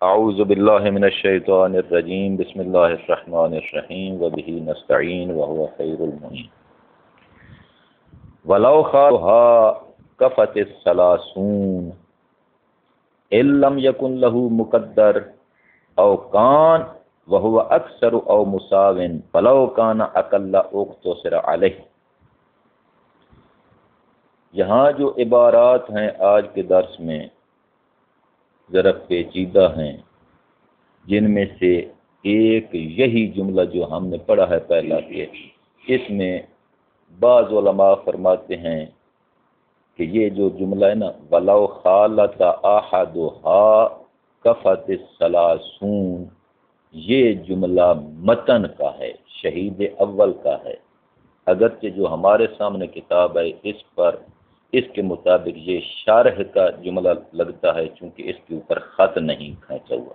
اعوذ باللہ من الشیطان الرجیم بسم اللہ الرحمن الرحیم وبہ نستعین وهو خیر المعین ولو خالها کفت الثلاثون ان لم یکن له مقدر او کان وهو اکثر او مساو فلو کان اقل اقتصر علیہ۔ یہاں جو عبارات ہیں آج کے درس میں ذرا پیچیدہ ہیں، جن میں سے ایک یہی جملہ جو ہم نے پڑھا ہے پہلا کہ اس میں بعض علماء فرماتے ہیں کہ یہ جو جملہ ہے نا وَلَوْ خَالَتَ أَحَدُهَا كَفَتِ الثَّلَاثُونَ، یہ جملہ متن کا ہے، شہید اول کا ہے، اگرچہ جو ہمارے سامنے کتاب ہے اس کے مطابق یہ شارح کا جملہ لگتا ہے، چونکہ اس کے اوپر خط نہیں کھینچا ہوا،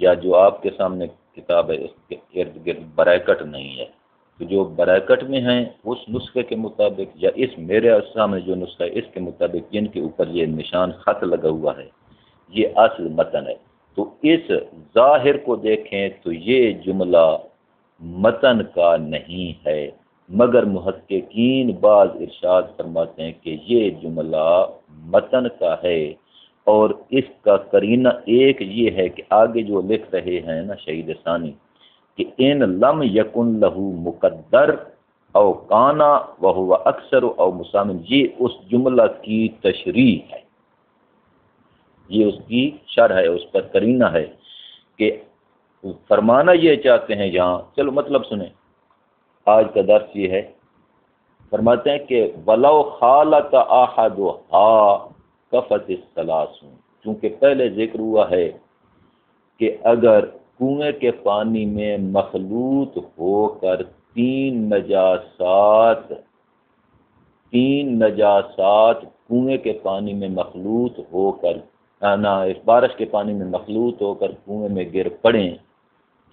یا جو آپ کے سامنے کتاب ہے اس کے ارد گرد بریکٹ نہیں ہے، تو جو بریکٹ میں ہیں اس نسخے کے مطابق یا اس میرے سامنے جو نسخہ ہے اس کے مطابق جن کے اوپر یہ نشان خط لگا ہوا ہے یہ اصل متن ہے۔ تو اس ظاہر کو دیکھیں تو یہ جملہ متن کا نہیں ہے، مگر محققین بعض ارشاد فرماتے ہیں کہ یہ جملہ متن کا ہے، اور اس کا قرینہ ایک یہ ہے کہ آگے جو لکھ رہے ہیں نا شہید ثانی کہ ان لم یکن لہو مقدر او کانا وہو اکثر او مسامن، یہ اس جملہ کی تشریح ہے، یہ اس کی شرح ہے، اس پر قرینہ ہے کہ فرمانا یہ چاہتے ہیں یہاں۔ چلو مطلب سنیں، آج کا درس یہ ہے، فرماتے ہیں کہ وَلَوْ خَالَتَ أَحَدُهَا كَفَتِ الثَّلَاثُونَ، چونکہ پہلے ذکر ہوا ہے کہ اگر کنویں کے پانی میں مخلوط ہو کر تین نجاسات کنویں کے پانی میں مخلوط ہو کر بارش کے پانی میں مخلوط ہو کر کنویں میں گر پڑیں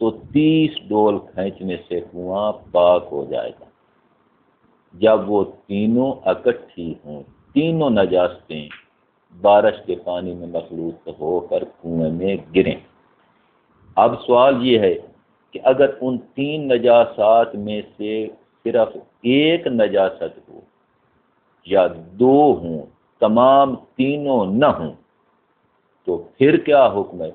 تو 30 ڈول کھینچنے سے کنواں پاک ہو جائے گا۔ جب وہ تینوں اکٹھی ہوں، تینوں نجاستیں بارش کے پانی میں مخلوط ہو کر کنویں میں گریں۔ اب سوال یہ ہے کہ اگر ان تین نجاسات میں سے صرف ایک نجاست ہو یا دو ہوں، تمام تینوں نہ ہوں، تو پھر کیا حکم ہے؟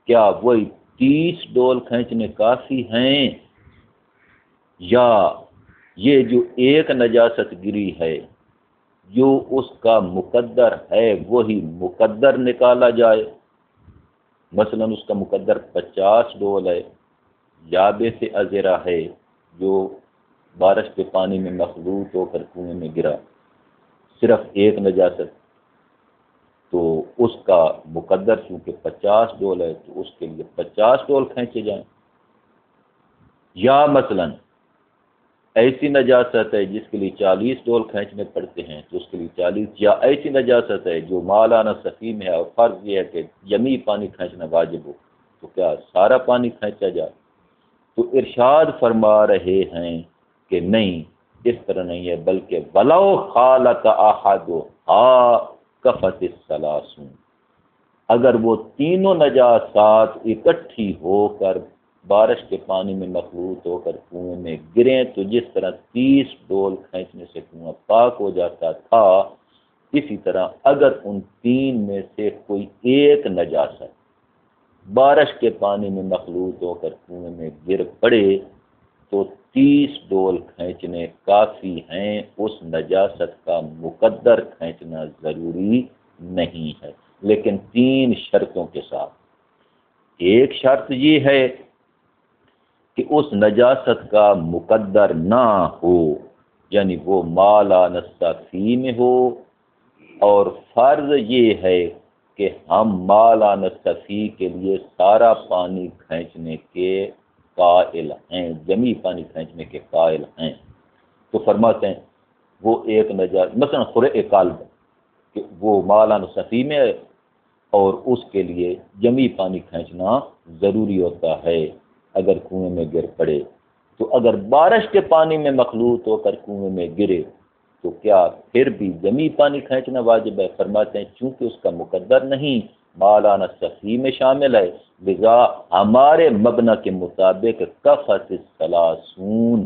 کیا وہی 30 ڈول کھینچنے کافی ہیں، یا یہ جو ایک نجاست گری ہے جو اس کا مقدر ہے وہی مقدر نکالا جائے؟ مثلا اس کا مقدر 50 ڈول ہے، یابس ازرا ہے جو بارش کے پانی میں مخلوط ہو کر کنویں میں گرا، صرف ایک نجاست، تو اس کا مقدر چونکہ 50 ڈول ہے تو اس کے لیے 50 ڈول کھینچے جائیں۔ یا مثلا ایسی نجاست ہے جس کے لیے 40 ڈول کھینچنے پڑتے ہیں تو اس کے لیے 40، یا ایسی نجاست ہے جو مالانا صفی میں ہے اور فرض یہ ہے کہ جمی پانی کھینچنا واجب ہو، تو کیا سارا پانی کھینچا جائے؟ تو ارشاد فرما رہے ہیں کہ نہیں، اس طرح نہیں ہے، بلکہ وَلَوْ خَالَتَ أَحَدُهَا كَفَتِ الثَّلَاثُونَ، اگر وہ تینوں نجاسات اکٹھی ہو کر بارش کے پانی میں مخلوط ہو کر کنویں میں گریں تو جس طرح 30 ڈول کھینچنے سے کنواں پاک ہو جاتا تھا، اسی طرح اگر ان تین میں سے کوئی ایک نجاست بارش کے پانی میں مخلوط ہو کر کنویں میں گر پڑے تو 30 ڈول کھینچنے کافی ہیں، اس نجاست کا مقدر کھینچنا ضروری نہیں ہے، لیکن 3 شرطوں کے ساتھ۔ ایک شرط یہ ہے کہ اس نجاست کا مقدر نہ ہو، یعنی وہ مالا نصفی میں ہو، اور فرض یہ ہے کہ ہم مالا نصفی کے لیے سارا پانی کھینچنے کے قائل ہیں، جمی پانی کھینچنے کے قائل ہیں، تو فرماتے ہیں وہ ایک نجاست مثلا خرع قلب کہ وہ مالا نصفی میں ہے اور اس کے لیے جمی پانی کھینچنا ضروری ہوتا ہے اگر کنویں میں گر پڑے، تو اگر بارش کے پانی میں مخلوط ہو کر کنویں میں گرے تو کیا پھر بھی جمی پانی کھینچنا واجب ہے؟ فرماتے ہیں چونکہ اس کا مقدر نہیں مالانا صفی میں شامل ہے، لذا ہمارے مبنا کے مطابق کفت الثلاثون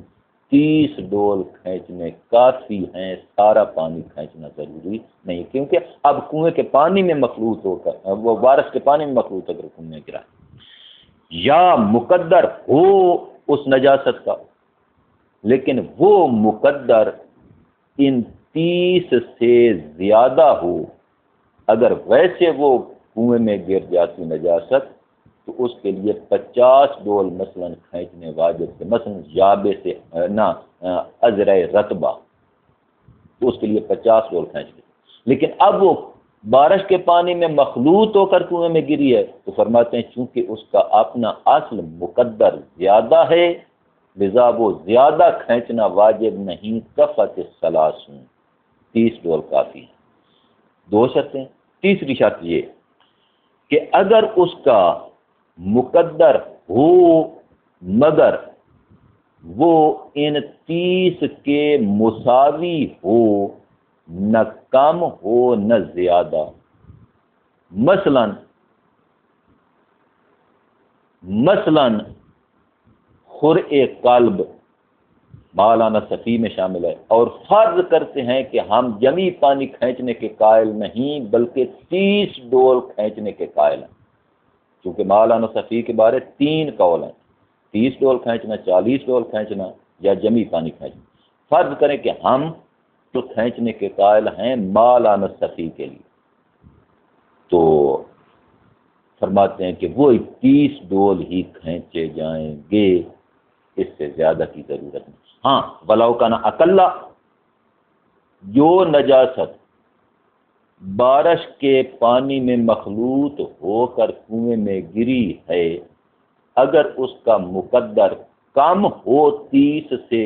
30 ڈول کھینچنے کافی ہیں، سارا پانی کھینچنا ضروری نہیں، کیونکہ اب کنویں کے پانی میں مخلوط ہو کر وہ بارش کے پانی میں مخلوط اگر کنویں میں گرا یا مقدر ہو اس نجاست کا، لیکن وہ مقدر ان 30 سے زیادہ ہو، اگر ویسے وہ کنویں میں گر جاتی نجاست تو اس کے لیے 50 ڈول مثلا کھینچنے واجب سے، مثلا یابے سے نہ ازرع رتبہ، تو اس کے لیے 50 ڈول کھینچ لے، لیکن اب وہ بارش کے پانی میں مخلوط ہو کر کنویں میں گری ہے تو فرماتے ہیں چونکہ اس کا اپنا اصل مقدر زیادہ ہے لذا وہ زیادہ کھینچنا واجب نہیں، کفت الثلاثون 30 ڈول کافی ہے۔ 2 شرطیں۔ تیسری شرط یہ کہ اگر اس کا مقدر ہو مگر وہ ان 30 کے مساوی ہو، نہ کم ہو نہ زیادہ، مثلا خرع قلب مولانا صفی میں شامل ہے، اور فرض کرتے ہیں کہ ہم جمی پانی کھینچنے کے قائل نہیں بلکہ 30 ڈول کھینچنے کے قائل ہیں، کیونکہ مولانا صفی کے بارے 3 قول ہیں، 30 ڈول کھینچنا، 40 ڈول کھینچنا یا جمی پانی کھینچنا۔ فرض کریں کہ ہم تو کھینچنے کے قائل ہیں مولانا صفی کے لیے، تو فرماتے ہیں کہ وہ 30 ڈول ہی کھینچے جائیں گے، اس سے زیادہ کی ضرورت نہیں۔ ہاں ولو کان اقلا، جو نجاست بارش کے پانی میں مخلوط ہو کر کنویں میں گری ہے، اگر اس کا مقدر کم ہو 30 سے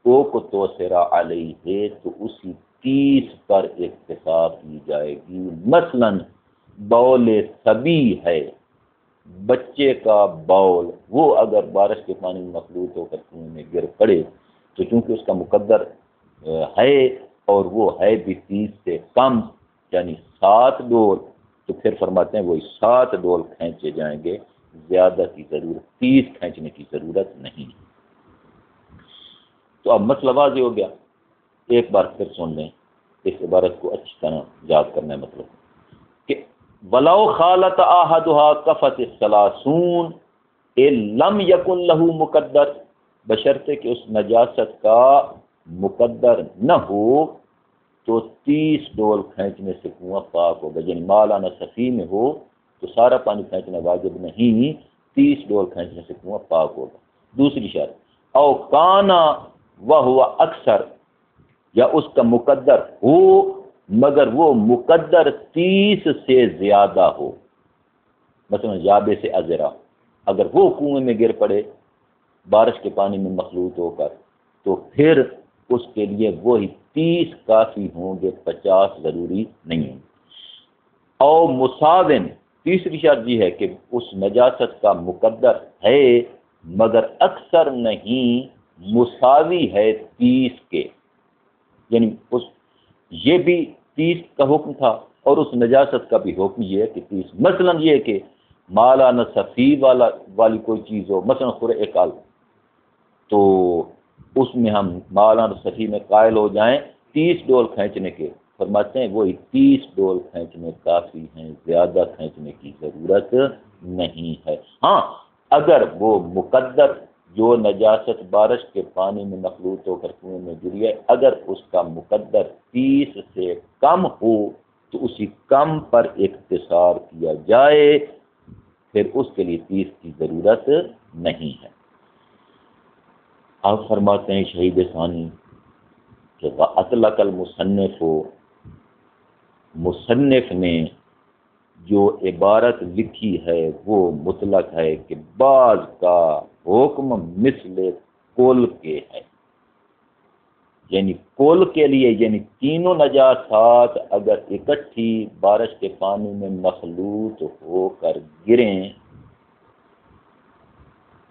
تو کو توسرا علیہ ہے تو اسی 30 پر اکتفا کی جائے گی۔ مثلا بول صبی ہے، بچے کا بول، وہ اگر بارش کے پانی میں مخلوط ہو کر کنویں میں گر پڑے تو چونکہ اس کا مقدر ہے اور وہ ہے بھی 30 سے کم یعنی 7 ڈول، تو پھر فرماتے ہیں وہ 7 ڈول کھینچے جائیں گے، زیادہ کی ضرورت 30 کھینچنے کی ضرورت نہیں۔ تو اب مسئلہ واضح ہو گیا، ایک بار پھر سن لیں، اس عبارت کو اچھی طرح یاد کرنا ہے، مطلب کہ وَلَوْ خَالَطَ أَحَدُهَا كَفَتِ الثَّلَاثُونَ إِن لَمْ يَكُنْ لَهُ مُقَدَّرٌ، بشرطے کہ اس نجاست کا مقدر نہ ہو تو 30 ڈول کھینچنے سے کنواں پاک ہوگا، یعنی مولانا صفی میں ہو تو سارا پانی کھینچنا واجب نہیں، 30 ڈول کھینچنے سے کنواں پاک ہوگا۔ دوسری شرط او کانا وہو اکثر، یا اس کا مقدر ہو مگر وہ مقدر 30 سے زیادہ ہو، مثلا یابے سے ازرا، اگر وہ کنویں میں گر پڑے بارش کے پانی میں مخلوط ہو کر تو پھر اس کے لیے وہی 30 کافی ہوں گے، 50 ضروری نہیں ہوں۔ او مساون، تیسری شرط یہ ہے کہ اس نجاست کا مقدر ہے مگر اکثر نہیں، مساوی ہے 30 کے، یعنی یہ بھی 30 کا حکم تھا اور اس نجاست کا بھی حکم یہ ہے کہ 30، مثلا یہ کہ مولانا صفی والی کوئی چیز ہو، مثلا خرع قلب، تو اس میں ہم مولانا صفی میں قائل ہو جائیں 30 ڈول کھینچنے کے، فرماتے ہیں وہی 30 ڈول کھینچنے کافی ہیں، زیادہ کھینچنے کی ضرورت نہیں ہے۔ ہاں اگر وہ مقدر جو نجاست بارش کے پانی میں مخلوط ہو کر کنویں میں گری ہے، اگر اس کا مقدر 30 سے کم ہو تو اسی کم پر اقتصار کیا جائے، پھر اس کے لیے 30 کی ضرورت نہیں ہے۔ آپ فرماتے ہیں شہید ثانی کہ وَأَطْلَقَ الْمُصَنِّفُ، مصنف نے جو عبارت لکھی ہے وہ مطلق ہے کہ بعض کا حکم مثل کل کے ہے، یعنی کل کے لیے، یعنی تینوں نجاسات اگر اکٹھی بارش کے پانی میں مخلوط ہو کر گریں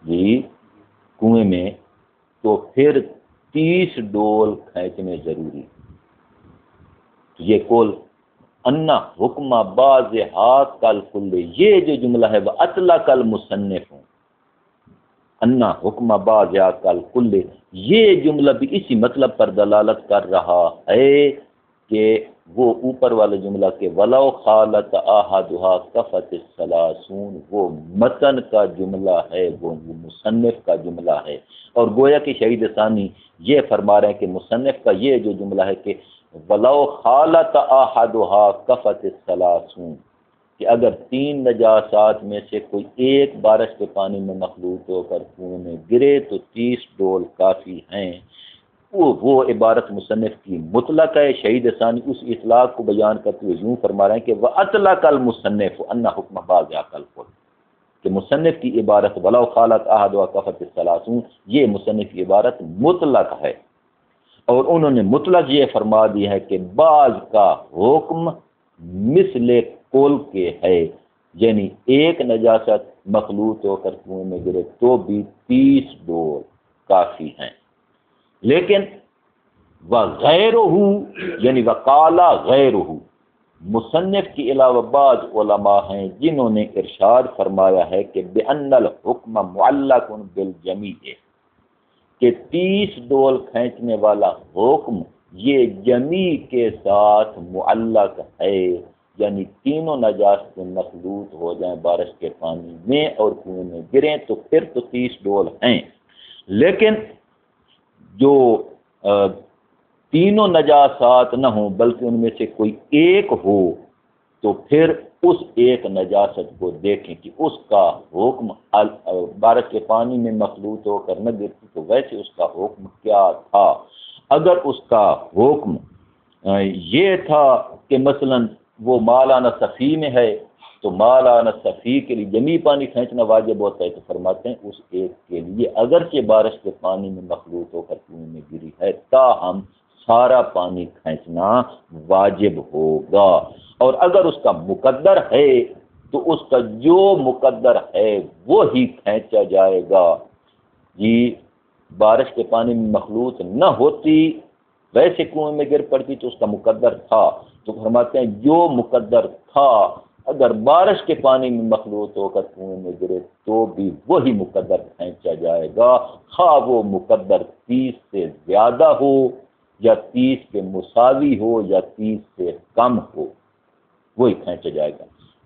جی کنویں میں تو پھر 30 ڈول کھینچنے ضروری، یہ کل انا حکم باز کل کل، یہ جو جملہ ہے وہ اطلق المصنف، انا حکم باز کل کل، یہ جملہ بھی اسی مطلب پر دلالت کر رہا ہے کہ وہ اوپر والا جملہ کہ ولو خالت احدها کفت الثلاثون، وہ متن کا جملہ ہے، وہ مصنف کا جملہ ہے، اور گویا کہ شہید ثانی یہ فرما رہے ہیں کہ مصنف کا یہ جو جملہ ہے کہ ولو خالت احدها کفت الثلاثون، کہ اگر 3 نجاسات میں سے کوئی ایک بارش کے پانی میں مخلوط ہو کر کنویں میں گرے تو 30 ڈول کافی ہیں، وہ عبارت مصنف کی مطلق ہے۔ شہید ثانی اس اطلاق کو بیان کرتے ہوئے یوں فرما رہے ہیں کہ وَأَطْلَقَ الْمُصَنِّفُ أَنَّ حُکْمَ بَعْضِ الْقُلْ، کہ مصنف کی عبارت وَلَوْ خَالَتْ أَحَدُهَا كَفَتِ الثَّلَاثُونَ، یہ مصنف کی عبارت مطلق ہے، اور انہوں نے مطلق یہ فرما دی ہے کہ بعض کا حکم مثل کل کے ہے، یعنی ایک نجاست مخلوط ہو کر کنویں میں گرے تو بھی 30 ڈول کافی ہیں، لیکن وغیرہ یعنی وقالا غیرہ، مصنف کے علاوہ بعض علماء ہیں جنہوں نے ارشاد فرمایا ہے کہ بِأَنَّ الْحُکْمَ مُعَلَّقٌ بِالْجَمِيعِ، کہ 30 ڈول کھینچنے والا حکم یہ جمی کے ساتھ معلق ہے، یعنی تینوں نجاستیں مخلوط ہو جائیں بارش کے پانی میں اور کنویں میں گریں تو پھر تو 30 ڈول ہیں، لیکن جو تینوں نجاسات نہ ہوں بلکہ ان میں سے کوئی ایک ہو تو پھر اس ایک نجاست کو دیکھیں کہ اس کا حکم بارش کے پانی میں مخلوط ہو کر نہ گرتی تو ویسے اس کا حکم کیا تھا۔ اگر اس کا حکم یہ تھا کہ مثلا وہ مالانا صفی میں ہے تو مالانا صفی کے لیے جمی پانی کھینچنا واجب ہوتا ہے، تو فرماتے ہیں اس ایک کے لیے اگرچہ بارش کے پانی میں مخلوط ہو کر کنویں میں گری ہے تاہم سارا پانی کھینچنا واجب ہوگا، اور اگر اس کا مقدر ہے تو اس کا جو مقدر ہے وہی کھینچا جائے گا۔ جی بارش کے پانی میں مخلوط نہ ہوتی ویسے کنویں میں گر پڑتی تو اس کا مقدر تھا، تو فرماتے ہیں جو مقدر تھا اگر بارش کے پانی میں مخلوط ہو کر کنویں میں گرے تو بھی وہی مقدر کھینچا جائے گا، خواہ وہ مقدر 30 سے زیادہ ہو یا 30 کے مساوی ہو یا 30 سے کم ہو، وہی کھینچا جائے گا۔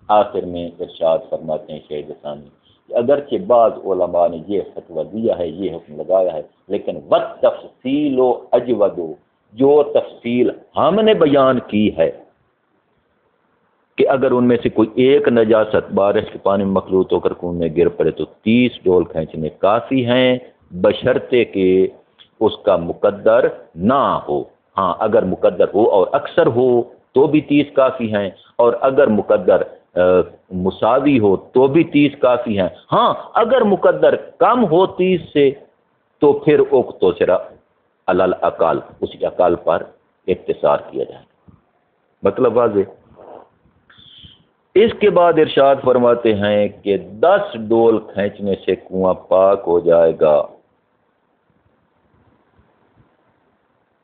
آخر میں ارشاد فرماتے ہیں شہید ثانی کہ اگرچہ بعض علماء نے یہ فتویٰ دیا ہے، یہ حکم لگایا ہے، لیکن وَالتَّفْصِيلُ أَجْوَدُ، جو تفصیل ہم نے بیان کی ہے کہ اگر ان میں سے کوئی ایک نجاست بارش کے پانی میں مخلوط ہو کر کنویں میں گر پڑے تو 30 ڈول کھینچنے کافی ہیں، بشرطے کہ اس کا مقدر نہ ہو۔ ہاں اگر مقدر ہو اور اکثر ہو تو بھی 30 کافی ہیں، اور اگر مقدر مساوی ہو تو بھی 30 کافی ہیں۔ ہاں اگر مقدر کم ہو 30 سے تو پھر اقتصر علی الاقل، اسی اقل پر اقتصار کیا جائے، مطلب واضح۔ اس کے بعد ارشاد فرماتے ہیں کہ 10 ڈول کھینچنے سے کنواں پاک ہو جائے گا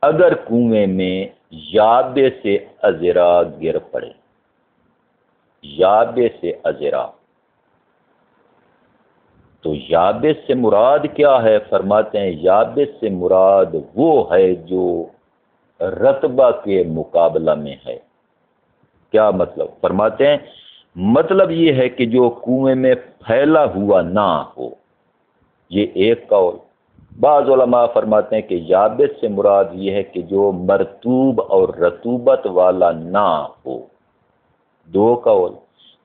اگر کنویں میں یابے سے ازرا گر پڑے۔ یابے سے ازرا، تو یابس سے مراد کیا ہے؟ فرماتے ہیں یابس سے مراد وہ ہے جو رطبہ کے مقابلہ میں ہے۔ کیا مطلب؟ فرماتے ہیں مطلب یہ ہے کہ جو کنویں میں پھیلا ہوا نہ ہو، یہ ایک قول۔ بعض علماء فرماتے ہیں کہ یابس سے مراد یہ ہے کہ جو مرطوب اور رطوبت والا نہ ہو، دو قول۔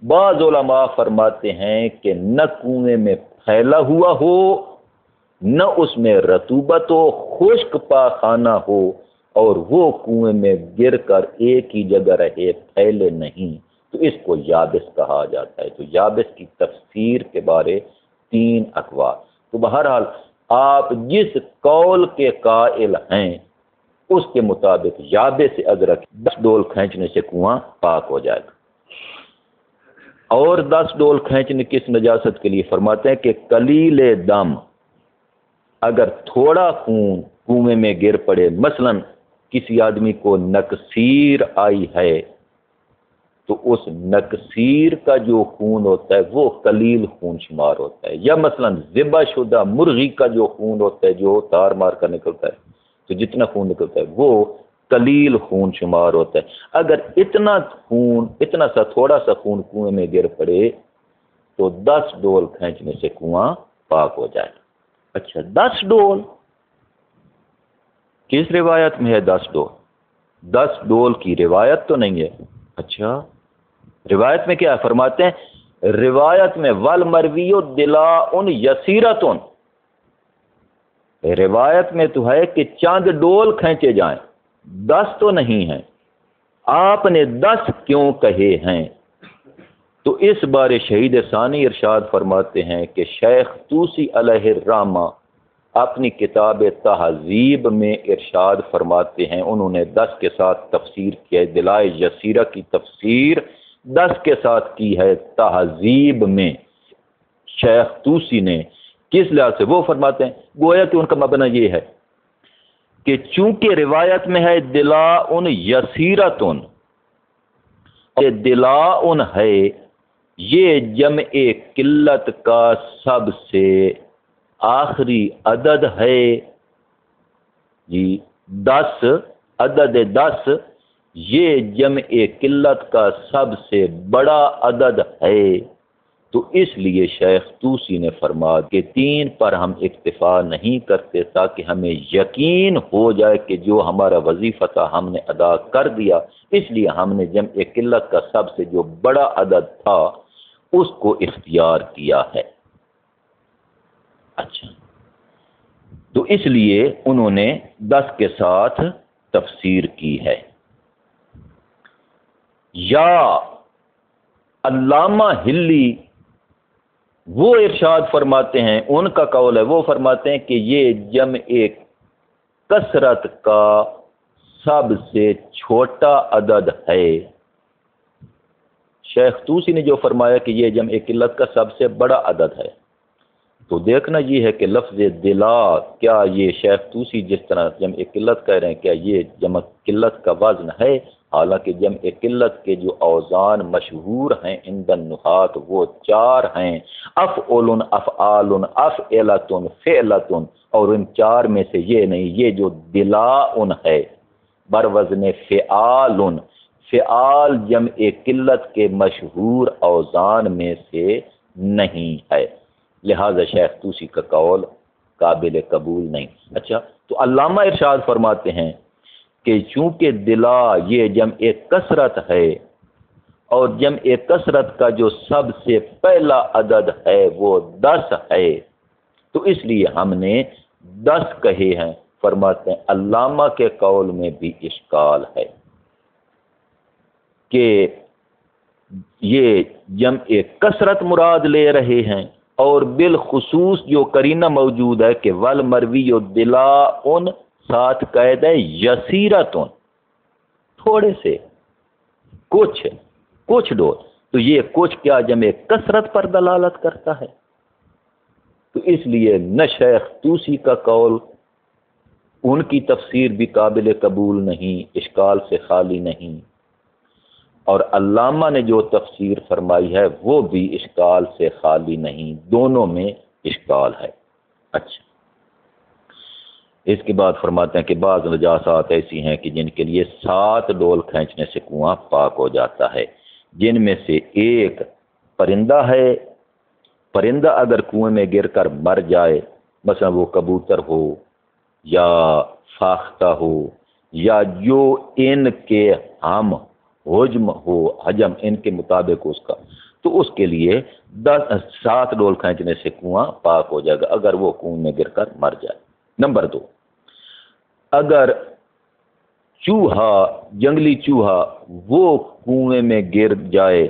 بعض علماء فرماتے ہیں کہ نہ کنویں میں پھیلا ہوا ہو نہ اس میں رطوبت ہو، خشک پاخانہ ہو، اور وہ کنویں میں گر کر ایک ہی جگہ رہے، پھیلے نہیں، تو اس کو یابس کہا جاتا ہے۔ تو یابس کی تفسیر کے بارے 3 اقوال۔ تو بہرحال آپ جس قول کے قائل ہیں اس کے مطابق یابے سے ادرک 10 ڈول کھینچنے سے کنواں پاک ہو جائے گا۔ اور 10 ڈول کھینچنے کس نجاست کے لیے؟ فرماتے ہیں کہ قلیل دم، اگر تھوڑا خون کنویں میں گر پڑے، مثلا کسی آدمی کو نکسیر آئی ہے تو اس نکسیر کا جو خون ہوتا ہے وہ قلیل خون شمار ہوتا ہے، یا مثلا ذبح شدہ مرغی کا جو خون ہوتا ہے جو تار مار کر نکلتا ہے، تو جتنا خون نکلتا ہے وہ قلیل خون شمار ہوتا ہے۔ اگر اتنا خون، اتنا سا تھوڑا سا خون کنویں میں گر پڑے تو 10 ڈول کھینچنے سے کنواں پاک ہو جائے گا۔ اچھا 10 ڈول کس روایت میں ہے؟ 10 ڈول، 10 ڈول کی روایت تو نہیں ہے۔ اچھا روایت میں کیا فرماتے ہیں؟ روایت میں والمروی دلاء یسیرۃ، روایت میں تو ہے کہ چند ڈول کھینچے جائیں، 10 تو نہیں ہیں۔ آپ نے 10 کیوں کہے ہیں؟ تو اس بارے شہید ثانی ارشاد فرماتے ہیں کہ شیخ طوسی علیہ الرحمہ اپنی کتاب تہذیب میں ارشاد فرماتے ہیں، انہوں نے 10 کے ساتھ تفسیر کیا ہے، دلائل یسیرہ کی تفسیر 10 کے ساتھ کی ہے تہذیب میں شیخ طوسی نے۔ کس لحاظ سے؟ وہ فرماتے ہیں گویا کہ ان کا مبنی یہ ہے کہ چونکہ روایت میں ہے دلاء یسیرۃ، یہ دلاء ہے یہ جمع قلت کا سب سے آخری عدد ہے جی، 10 عدد 10 یہ جمع قلت کا سب سے بڑا عدد ہے، تو اس لیے شیخ طوسی نے فرمایا کہ 3 پر ہم اکتفا نہیں کرتے تاکہ ہمیں یقین ہو جائے کہ جو ہمارا وظیفہ تھا ہم نے ادا کر دیا، اس لیے ہم نے جمع قلت کا سب سے جو بڑا عدد تھا اس کو اختیار کیا ہے۔ اچھا تو اس لیے انہوں نے 10 کے ساتھ تفسیر کی ہے۔ یا علامہ ہلی وہ ارشاد فرماتے ہیں، ان کا قول ہے، وہ فرماتے ہیں کہ یہ جمع کثرت کا سب سے چھوٹا عدد ہے۔ شیخ طوسی نے جو فرمایا کہ یہ جمع قلت کا سب سے بڑا عدد ہے، تو دیکھنا یہ ہے کہ لفظ دلا، کیا یہ شیخ طوسی جس طرح جمع قلت کہہ رہے ہیں کیا یہ جمع قلت کا وزن ہے؟ حالانکہ جمع قلت کے جو اوزان مشہور ہیں عند النحات وہ 4 ہیں، افعل، افعال، افعلۃ، فعلۃ، اور ان 4 میں سے یہ نہیں، یہ جو دلاء ہے بر وزن فعال، فعال جمع قلت کے مشہور اوزان میں سے نہیں ہے، لہذا شیخ طوسی کا قول قابل قبول نہیں۔ اچھا تو علامہ ارشاد فرماتے ہیں کہ چونکہ دلا یہ جمع کثرت ہے اور جمع کثرت کا جو سب سے پہلا عدد ہے وہ 10 ہے، تو اس لیے ہم نے 10 کہے ہیں۔ فرماتے ہیں علامہ کے قول میں بھی اشکال ہے کہ یہ جمع کثرت مراد لے رہے ہیں، اور بالخصوص جو قرینہ موجود ہے کہ والمروی دلاء ساتھ قید ہے یسیرۃ، تھوڑے سے، کچھ ڈول، تو یہ کچھ کیا جمع کثرت پر دلالت کرتا ہے؟ تو اس لیے نہ شیخ طوسی کا قول، ان کی تفسیر بھی قابل قبول نہیں، اشکال سے خالی نہیں، اور علامہ نے جو تفسیر فرمائی ہے وہ بھی اشکال سے خالی نہیں، دونوں میں اشکال ہے۔ اچھا اس کے بعد فرماتے ہیں کہ بعض نجاسات ایسی ہیں کہ جن کے لیے 7 ڈول کھینچنے سے کنواں پاک ہو جاتا ہے، جن میں سے ایک پرندہ ہے۔ پرندہ اگر کنویں میں گر کر مر جائے، مثلا وہ کبوتر ہو یا فاختہ ہو یا جو ان کے ہم حجم ان کے مطابق اس کا، تو اس کے لیے 7 ڈول کھینچنے سے کنواں پاک ہو جائے گا اگر وہ کنویں میں گر کر مر جائے۔ نمبر 2، اگر چوہا، جنگلی چوہا وہ کنویں میں گر جائے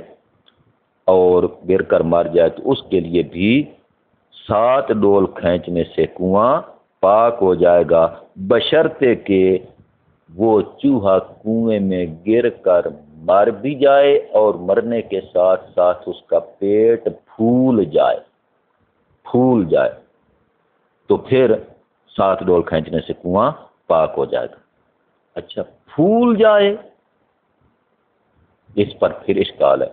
اور گر کر مر جائے تو اس کے لیے بھی 7 ڈول کھینچنے سے کنواں پاک ہو جائے گا، بشرطے کہ وہ چوہا کنویں میں گر کر مر بھی جائے اور مرنے کے ساتھ ساتھ اس کا پیٹ پھول جائے تو پھر 7 ڈول کھینچنے سے کنواں پاک ہو جائے گا۔ اچھا پھول جائے اس پر پھر اشکال ہے۔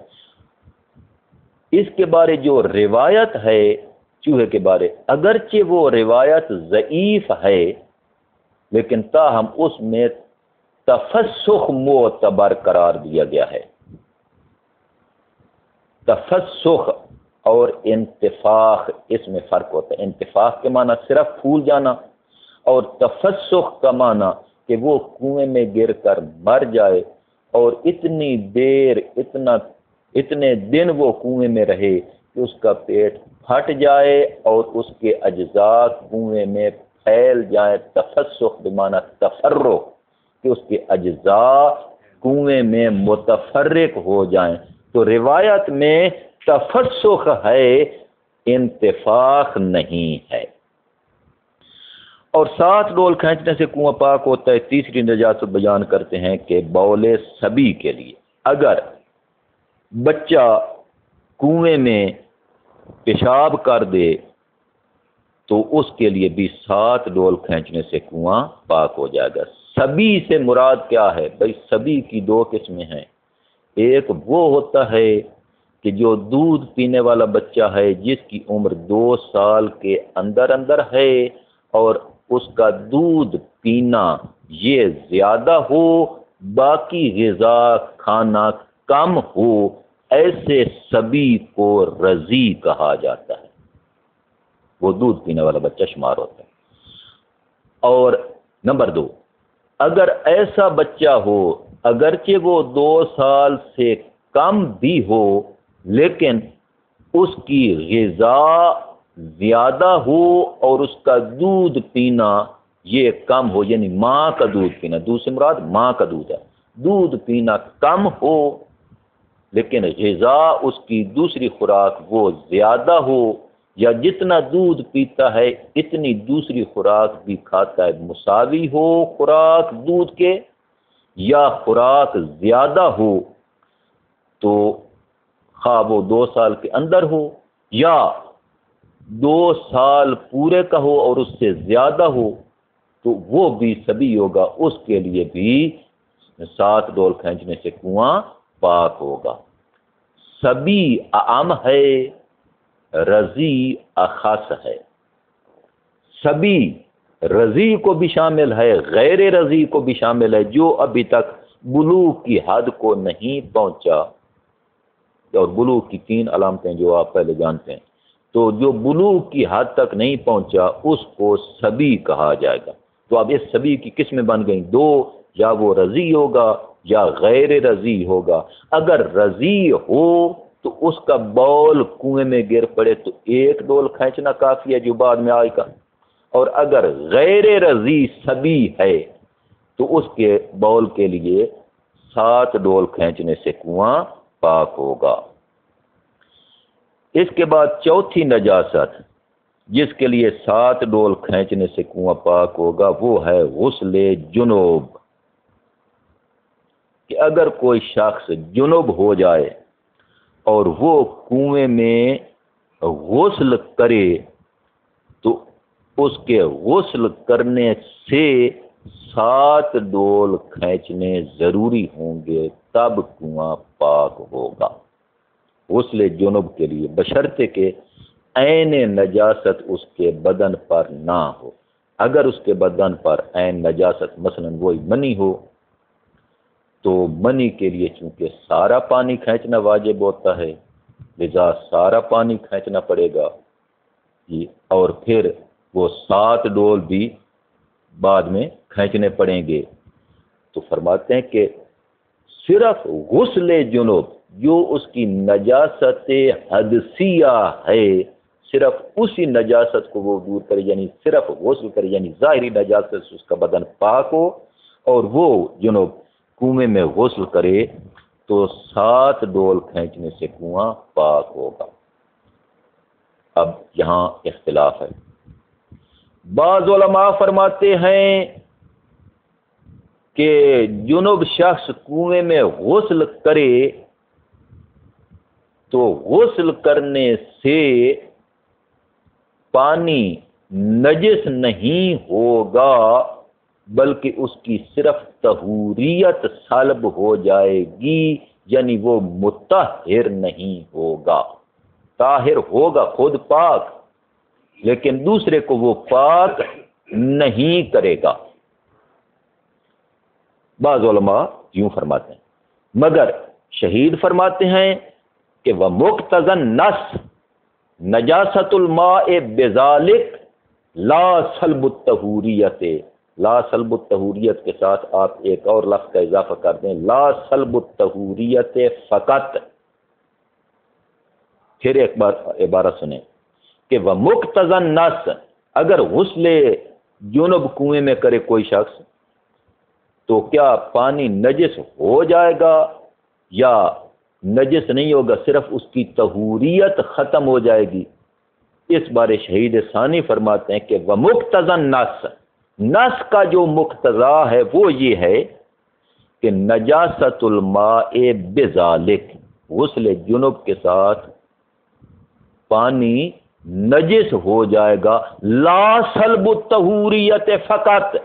اس کے بارے جو روایت ہے چوہے کے بارے، اگرچہ وہ روایت ضعیف ہے لیکن تاہم اس میں تفسخ معتبر قرار دیا گیا ہے۔ تفسخ اور انتفاخ، اس میں فرق ہوتا ہے۔ انتفاخ کے معنی صرف پھول جانا، اور تفسخ کا معنی کہ وہ کنویں میں گر کر مر جائے اور اتنی دیر اتنے دن وہ کنویں میں رہے کہ اس کا پیٹ پھٹ جائے اور اس کے اجزاء کنویں میں پھیل جائیں۔ تفسخ بمعنی تفرق، کہ اس کے اجزاء کنویں میں متفرق ہو جائیں۔ تو روایت میں تفسخ ہے، انتفاخ نہیں ہے۔ اور 7 ڈول کھینچنے سے کنواں پاک ہوتا ہے۔ تیسری نجاست بیان کرتے ہیں کہ بول صبی کے لیے، اگر بچہ کنویں میں پیشاب کر دے تو اس کے لیے بھی 7 ڈول کھینچنے سے کنواں پاک ہو جائے گا۔ صبی سے مراد کیا ہے؟ بھائی صبی کی 2 قسمیں ہیں۔ ایک وہ ہوتا ہے کہ جو دودھ پینے والا بچہ ہے جس کی عمر 2 سال کے اندر ہے اور اس کا دودھ پینا یہ زیادہ ہو، باقی غذا کھانا کم ہو، ایسے صبی کو رضی کہا جاتا ہے، وہ دودھ پینے والا بچہ شمار ہوتا ہے۔ اور نمبر 2، اگر ایسا بچہ ہو اگرچہ وہ 2 سال سے کم بھی ہو لیکن اس کی غذا زیادہ ہو اور اس کا دودھ پینا یہ کم ہو، یعنی ماں کا دودھ پینا، دودھ سے مراد ماں کا دودھ ہے، دودھ پینا کم ہو لیکن غذا اس کی دوسری خوراک وہ زیادہ ہو، یا جتنا دودھ پیتا ہے اتنی دوسری خوراک بھی کھاتا ہے، مساوی ہو خوراک دودھ کے یا خوراک زیادہ ہو، تو خواہ وہ 2 سال کے اندر ہو یا 2 سال پورے کا ہو اور اس سے زیادہ ہو، تو وہ بھی صبی ہوگا، اس کے لیے بھی 7 ڈول کھینچنے سے کنواں پاک ہوگا۔ صبی عام ہے، رضی اخص ہے۔ صبی رضی کو بھی شامل ہے، غیر رضی کو بھی شامل ہے، جو ابھی تک بلوغ کی حد کو نہیں پہنچا، اور بلوغ کی 3 علامتیں جو آپ پہلے جانتے ہیں، تو جو بلوغ کی حد تک نہیں پہنچا اس کو صبی کہا جائے گا۔ تو اب اس صبی کی قسمیں بن گئیں 2، یا وہ رضی ہوگا یا غیر رضی ہوگا۔ اگر رضی ہو تو اس کا بول کنویں میں گر پڑے تو 1 ڈول کھینچنا کافی ہے جو بعد میں آئے گا، اور اگر غیر رضی صبی ہے تو اس کے بول کے لیے 7 ڈول کھینچنے سے کنواں پاک ہوگا۔ اس کے بعد چوتھی نجاست جس کے لیے 7 ڈول کھینچنے سے کنواں پاک ہوگا وہ ہے غسل جنوب، کہ اگر کوئی شخص جنوب ہو جائے اور وہ کنویں میں غسل کرے تو اس کے غسل کرنے سے 7 ڈول کھینچنے ضروری ہوں گے، تب کنواں پاک ہوگا غسل جنوب کے لیے، بشرطے کہ عین نجاست اس کے بدن پر نہ ہو۔ اگر اس کے بدن پر عین نجاست مثلا وہی منی ہو تو منی کے لیے چونکہ سارا پانی کھینچنا واجب ہوتا ہے، لذا سارا پانی کھینچنا پڑے گا، اور پھر وہ 7 ڈول بھی بعد میں کھینچنے پڑیں گے۔ تو فرماتے ہیں کہ صرف غسل جنوب جو اس کی نجاست حدثیہ ہے، صرف اسی نجاست کو وہ دور کرے، یعنی صرف غسل کرے، یعنی ظاہری نجاست سے اس کا بدن پاک ہو، اور وہ جنوب کنویں میں غسل کرے تو 7 ڈول کھینچنے سے کنواں پاک ہوگا۔ اب یہاں اختلاف ہے، بعض علماء فرماتے ہیں کہ جنوب شخص کنویں میں غسل کرے تو غسل کرنے سے پانی نجس نہیں ہوگا بلکہ اس کی صرف طہوریت سلب ہو جائے گی، یعنی وہ مطہر نہیں ہوگا. طاہر ہوگا خود پاک، لیکن دوسرے کو وہ پاک نہیں کرے گا. بعض علماء یوں فرماتے ہیں، مگر شہید فرماتے ہیں کہ وہ مقتضن نص نجاست الماء بذالک لا سلب الطہوریت. لا سلب الطہوریت کے ساتھ آپ ایک اور لفظ کا اضافہ کر دیں، لا سلب الطہوریت فقط. پھر ایک بار عبارت سنیں کہ وہ مقتضن نص، اگر غسل جنب کنویں میں کرے کوئی شخص تو کیا پانی نجس ہو جائے گا یا نجس نہیں ہوگا، صرف اس کی طہوریت ختم ہو جائے گی؟ اس بارے شہید ثانی فرماتے ہیں کہ وہ مقتضن نص، نص کا جو مقتضا ہے وہ یہ ہے کہ نجاست الماء بذالک، غسل جنب کے ساتھ پانی نجس ہو جائے گا، لا سلب الطہوریت فقط.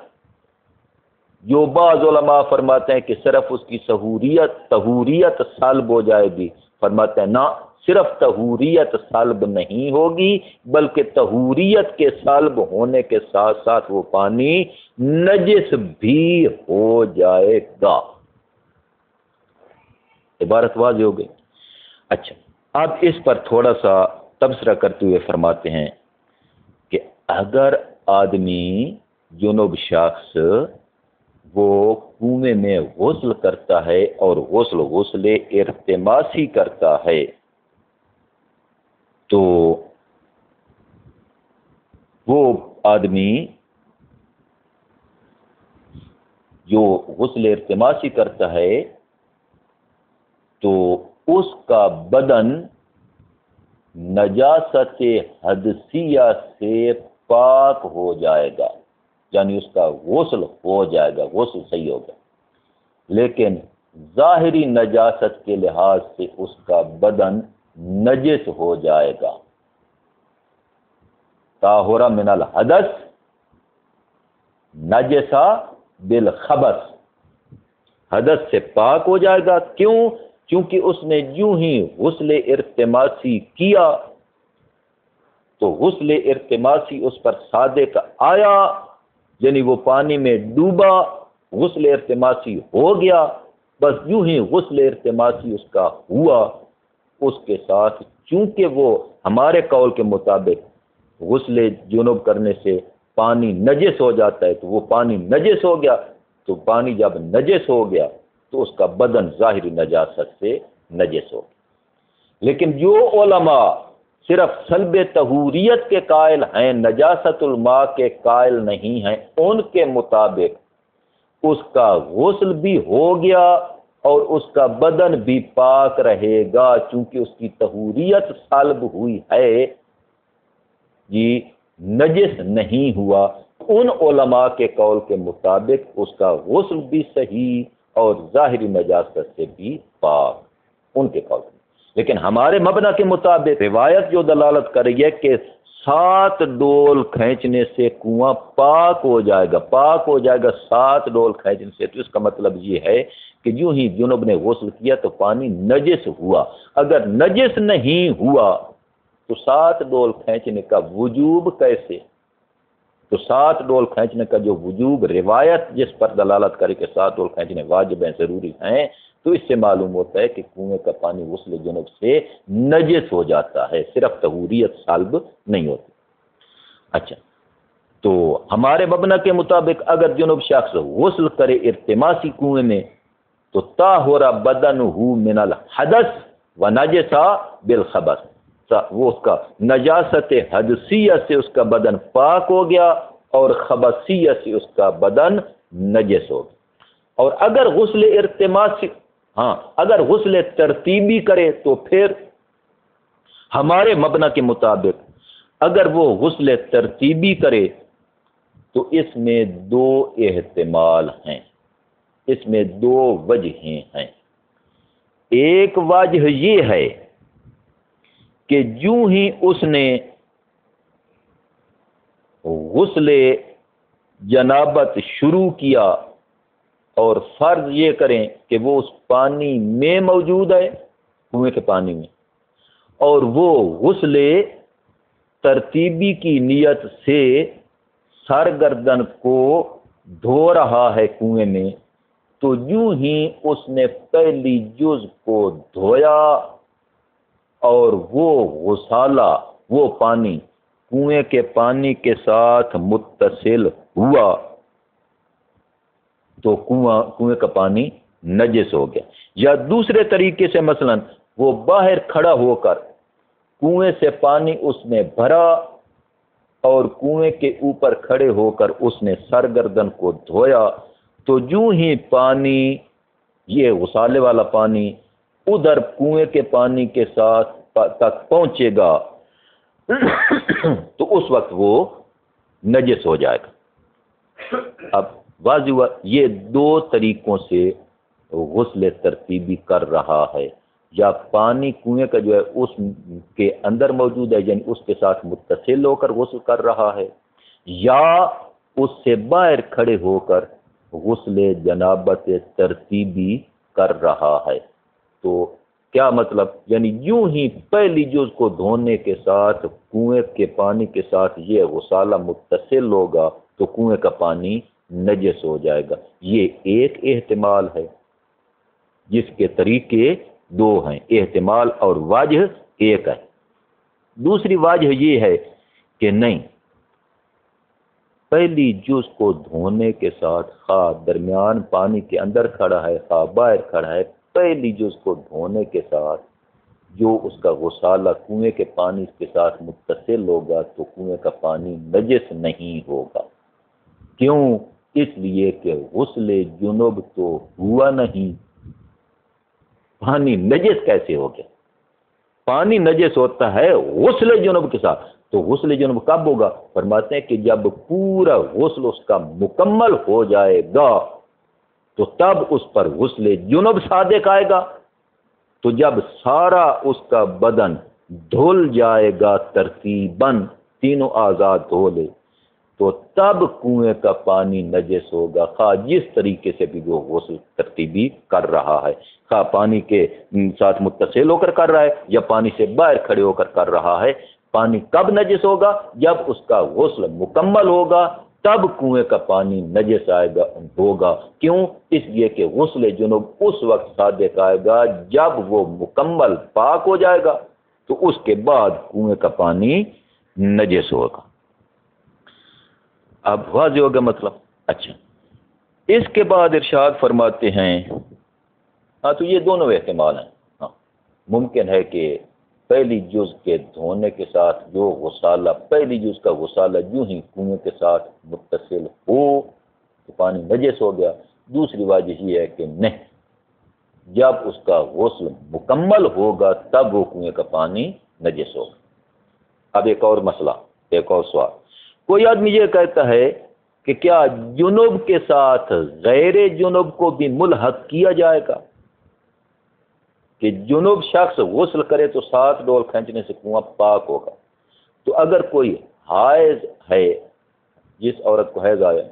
جو بعض علماء فرماتے ہیں کہ صرف اس کی طہوریت سلب ہو جائے گی، فرماتے ہیں نہ، صرف طہوریت سلب نہیں ہوگی بلکہ طہوریت کے سلب ہونے کے ساتھ ساتھ وہ پانی نجس بھی ہو جائے گا. عبارت واضح ہو گئی. اچھا، اب اس پر تھوڑا سا تبصرہ کرتے ہوئے فرماتے ہیں کہ اگر آدمی جنوب شخص وہ کنویں میں غسل کرتا ہے اور غسل ارتماسی کرتا ہے تو وہ آدمی جو غسل ارتماسی کرتا ہے تو اس کا بدن نجاست حدثیہ سے پاک ہو جائے گا، یعنی اس کا غسل ہو جائے گا، غسل صحیح ہوگا، لیکن ظاہری نجاست کے لحاظ سے اس کا بدن نجس ہو جائے گا. طاہر من الحدث نجسا بالخبث، حدث سے پاک ہو جائے گا. کیوں؟ چونکہ اس نے یوں ہی غسل ارتماسی کیا تو غسل ارتماسی اس پر صادق آیا، یعنی وہ پانی میں ڈوبا، غسل ارتماسی ہو گیا، بس یوں ہی غسل ارتماسی اس کا ہوا. اس کے ساتھ چونکہ وہ ہمارے قول کے مطابق غسل جنوب کرنے سے پانی نجس ہو جاتا ہے تو وہ پانی نجس ہو گیا، تو پانی جب نجس ہو گیا تو اس کا بدن ظاہری نجاست سے نجس ہو گیا. لیکن جو علماء صرف سلب طہوریت کے قائل ہیں، نجاست الماء کے قائل نہیں ہیں، ان کے مطابق اس کا غسل بھی ہو گیا اور اس کا بدن بھی پاک رہے گا، چونکہ اس کی طہوریت سلب ہوئی ہے، جی نجس نہیں ہوا. ان علماء کے قول کے مطابق اس کا غسل بھی صحیح اور ظاہری نجاست سے بھی پاک، ان کے قول. لیکن ہمارے مبنا کے مطابق روایت جو دلالت کر رہی ہے کہ 7 ڈول کھینچنے سے کنواں پاک ہو جائے گا، پاک ہو جائے گا 7 ڈول کھینچنے سے، تو اس کا مطلب یہ ہے کہ یوں ہی جنوب نے غسل کیا تو پانی نجس ہوا. اگر نجس نہیں ہوا تو 7 ڈول کھینچنے کا وجوب کیسے؟ تو 7 ڈول کھینچنے کا جو وجوب روایت جس پر دلالت کرے کہ 7 ڈول کھینچنے واجب ہیں، ضروری ہیں، تو اس سے معلوم ہوتا ہے کہ کنویں کا پانی غسل جنوب سے نجس ہو جاتا ہے، صرف طہوریت سلب نہیں ہوتی. اچھا، تو ہمارے مبنا کے مطابق اگر جنوب شخص غسل کرے ارتماسی کنویں میں تو طاہر بدنہ من الحدث ونجسا بالخبث، وہ اس کا نجاست حدثیہ سے اس کا بدن پاک ہو گیا اور خبثیہ سے اس کا بدن نجس ہو گیا. اور اگر غسل ارتماسی، اگر غسل ترتیبی کرے تو پھر ہمارے مبنا کے مطابق اگر وہ غسل ترتیبی کرے تو اس میں 2 احتمال ہیں، اس میں 2 وجہیں ہیں. ایک وجہ یہ ہے کہ یوں ہی اس نے غسل جنابت شروع کیا اور فرض یہ کریں کہ وہ اس پانی میں موجود ہے، کنویں کے پانی میں، اور وہ غسل ترتیبی کی نیت سے سر گردن کو دھو رہا ہے کنویں میں، تو یوں ہی اس نے پہلی جز کو دھویا اور وہ غسالہ، وہ پانی کنویں کے پانی کے ساتھ متصل ہوا تو کنویں کا پانی نجس ہو گیا۔ یا دوسرے طریقے سے مثلا وہ باہر کھڑا ہو کر کنویں سے پانی اس نے بھرا اور کنویں کے اوپر کھڑے ہو کر اس نے سر گردن کو دھویا، تو یوں ہی پانی، یہ غسالے والا پانی ادھر کنویں کے پانی کے ساتھ تک پہنچے گا تو اس وقت وہ نجس ہو جائے گا۔ اب واضح ہوا یہ دو طریقوں سے غسل ترتیبی کر رہا ہے، یا پانی کنویں کا جو ہے اس کے اندر موجود ہے، یعنی اس کے ساتھ متصل ہو کر غسل کر رہا ہے، یا اس سے باہر کھڑے ہو کر غسل جنابت ترتیبی کر رہا ہے۔ تو کیا مطلب؟ یعنی یوں ہی پہلی جز کو دھونے کے ساتھ کنویں کے پانی کے ساتھ یہ غسالہ متصل ہوگا تو کنویں کا پانی نجس ہو جائے گا۔ یہ ایک احتمال ہے، جس کے طریقے دو ہیں، احتمال اور وجہ ایک ہے۔ دوسری وجہ یہ ہے کہ نہیں، پہلی جز کو دھونے کے ساتھ خواہ درمیان پانی کے اندر کھڑا ہے خواہ باہر کھڑا ہے، پہلی جز کو دھونے کے ساتھ جو اس کا غسالہ کنویں کے پانی کے ساتھ متصل ہوگا تو کنویں کا پانی نجس نہیں ہوگا۔ کیوں؟ اس لیے کہ غسل جنوب تو ہوا نہیں، پانی نجس کیسے ہو گیا؟ پانی نجس ہوتا ہے غسل جنوب کے ساتھ، تو غسل جنوب کب ہوگا؟ فرماتے ہیں کہ جب پورا غسل اس کا مکمل ہو جائے گا تو تب اس پر غسل جنوب صادق آئے گا۔ تو جب سارا اس کا بدن دھل جائے گا ترتیباً، تینوں اعضاء دھو لے، تو تب کنویں کا پانی نجس ہوگا، خواہ جس طریقے سے بھی وہ غسل ترتیبی کر رہا ہے، خواہ پانی کے ساتھ متصل ہو کر کر رہا ہے یا پانی سے باہر کھڑے ہو کر رہا ہے۔ پانی کب نجس ہوگا؟ جب اس کا غسل مکمل ہوگا، تب کنویں کا پانی نجس آئے گا ہوگا۔ کیوں؟ اس لیے کہ غسل جنوب اس وقت صادق آئے گا جب وہ مکمل پاک ہو جائے گا، تو اس کے بعد کنویں کا پانی نجس ہوگا۔ اب واضح ہوگا مطلب؟ اچھا، اس کے بعد ارشاد فرماتے ہیں، ہاں تو یہ دونوں احتمال ہیں۔ ہاں، ممکن ہے کہ پہلی جز کے دھونے کے ساتھ جو غسالہ، پہلی جز کا غسالہ یوں ہی کنویں کے ساتھ متصل ہو تو پانی نجس ہو گیا۔ دوسری وجہ یہ ہے کہ نہیں، جب اس کا غسل مکمل ہوگا تب وہ کنویں کا پانی نجس ہوگا۔ اب ایک اور مسئلہ، ایک اور سوال، کوئی آدمی یہ کہتا ہے کہ کیا جنوب کے ساتھ غیر جنوب کو بھی ملحق کیا جائے گا؟ کہ جنوب شخص غسل کرے تو 7 ڈول کھینچنے سے کنواں پاک ہوگا، تو اگر کوئی حائض ہے، جس عورت کو حیض آیا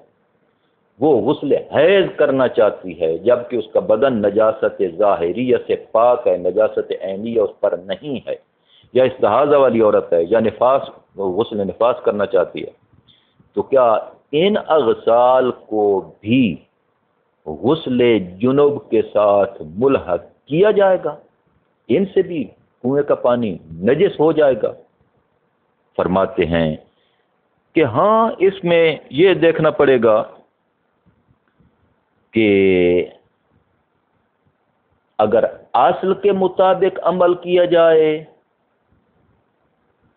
وہ غسل حیض کرنا چاہتی ہے جبکہ اس کا بدن نجاست ظاہریہ سے پاک ہے، نجاست عینیہ اس پر نہیں ہے، یا استحاضہ والی عورت ہے، یا نفاس، غسل نفاس کرنا چاہتی ہے، تو کیا ان اغسال کو بھی غسل جنوب کے ساتھ ملحق کیا جائے گا؟ ان سے بھی کنویں کا پانی نجس ہو جائے گا؟ فرماتے ہیں کہ ہاں، اس میں یہ دیکھنا پڑے گا کہ اگر اصل کے مطابق عمل کیا جائے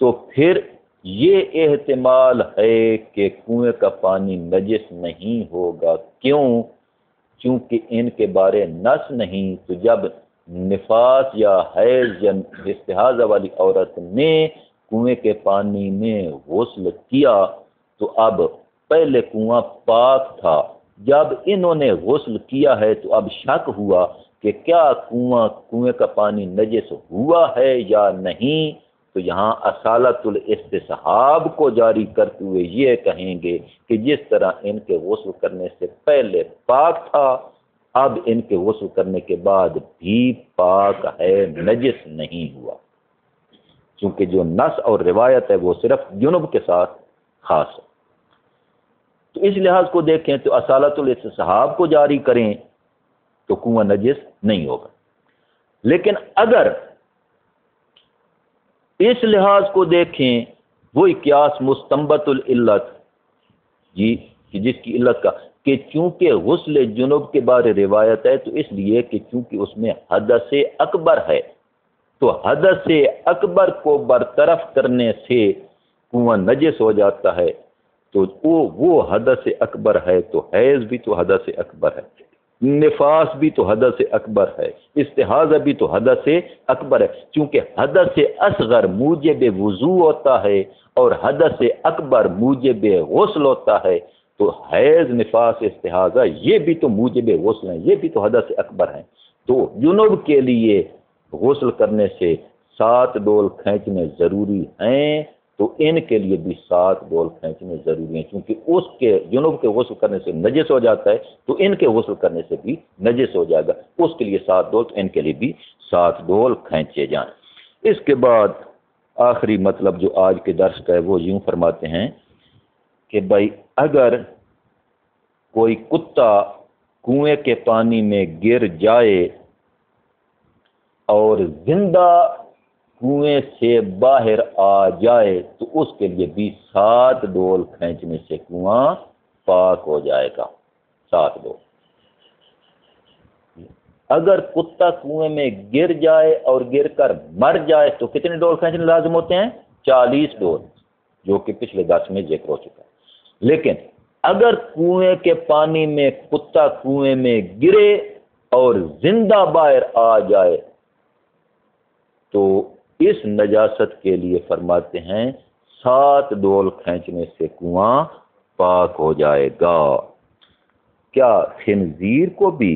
تو پھر یہ احتمال ہے کہ کنویں کا پانی نجس نہیں ہوگا۔ کیوں؟ چونکہ ان کے بارے نص نہیں، تو جب نفاس یا حیض یا استحاضہ والی عورت نے کنویں کے پانی میں غسل کیا تو اب پہلے کنواں پاک تھا، جب انہوں نے غسل کیا ہے تو اب شک ہوا کہ کیا کنویں کا پانی نجس ہوا ہے یا نہیں، تو یہاں اصالت الاستصحاب کو جاری کرتے ہوئے یہ کہیں گے کہ جس طرح ان کے غسل کرنے سے پہلے پاک تھا اب ان کے غسل کرنے کے بعد بھی پاک ہے، نجس نہیں ہوا، چونکہ جو نص اور روایت ہے وہ صرف جنب کے ساتھ خاص ہے۔ تو اس لحاظ کو دیکھیں تو اصالت الاستصحاب کو جاری کریں تو کنواں نجس نہیں ہوگا، لیکن اگر اس لحاظ کو دیکھیں وہی قیاس مستنبط العلت جی کہ جس کی علت کا کہ چونکہ غسل جنوب کے بارے روایت ہے تو اس لیے کہ چونکہ اس میں حدث اکبر ہے تو حدث اکبر کو برطرف کرنے سے کنواں نجس ہو جاتا ہے، تو وہ حدث اکبر ہے تو حیض بھی تو حدث اکبر ہے، نفاس بھی تو حدث اکبر ہے، استحاضہ بھی تو حدث اکبر ہے، چونکہ حدث اصغر موجب وضو ہوتا ہے اور حدث اکبر موجب غسل ہوتا ہے، تو حیض نفاس استحاضہ یہ بھی تو موجب غسل ہیں، یہ بھی تو حدث اکبر ہیں، تو جنوب کے لیے غسل کرنے سے 7 ڈول کھینچنے ضروری ہیں، تو ان کے لیے بھی 7 ڈول کھینچنے ضروری ہیں، کیونکہ اس کے جنوب کے غسل کرنے سے نجس ہو جاتا ہے تو ان کے غسل کرنے سے بھی نجس ہو جائے گا، اس کے لیے 7 ڈول، تو ان کے لیے بھی 7 ڈول کھینچے جائیں۔ اس کے بعد آخری مطلب جو آج کے درس کا ہے وہ یوں فرماتے ہیں کہ بھائی اگر کوئی کتا کنویں کے پانی میں گر جائے اور زندہ کنویں سے باہر آ جائے تو اس کے لیے بھی 7 ڈول کھینچنے سے کنواں پاک ہو جائے گا، 7 ڈول۔ اگر کتا کنویں میں گر جائے اور گر کر مر جائے تو کتنے ڈول کھینچنے لازم ہوتے ہیں؟ 40 ڈول، جو کہ پچھلے درس میں ذکر ہو چکا ہے۔ لیکن اگر کنویں کے پانی میں کتا کنویں میں گرے اور زندہ باہر آ جائے تو اس نجاست کے لیے فرماتے ہیں 7 ڈول کھینچنے سے کنواں پاک ہو جائے گا۔ کیا خنزیر کو بھی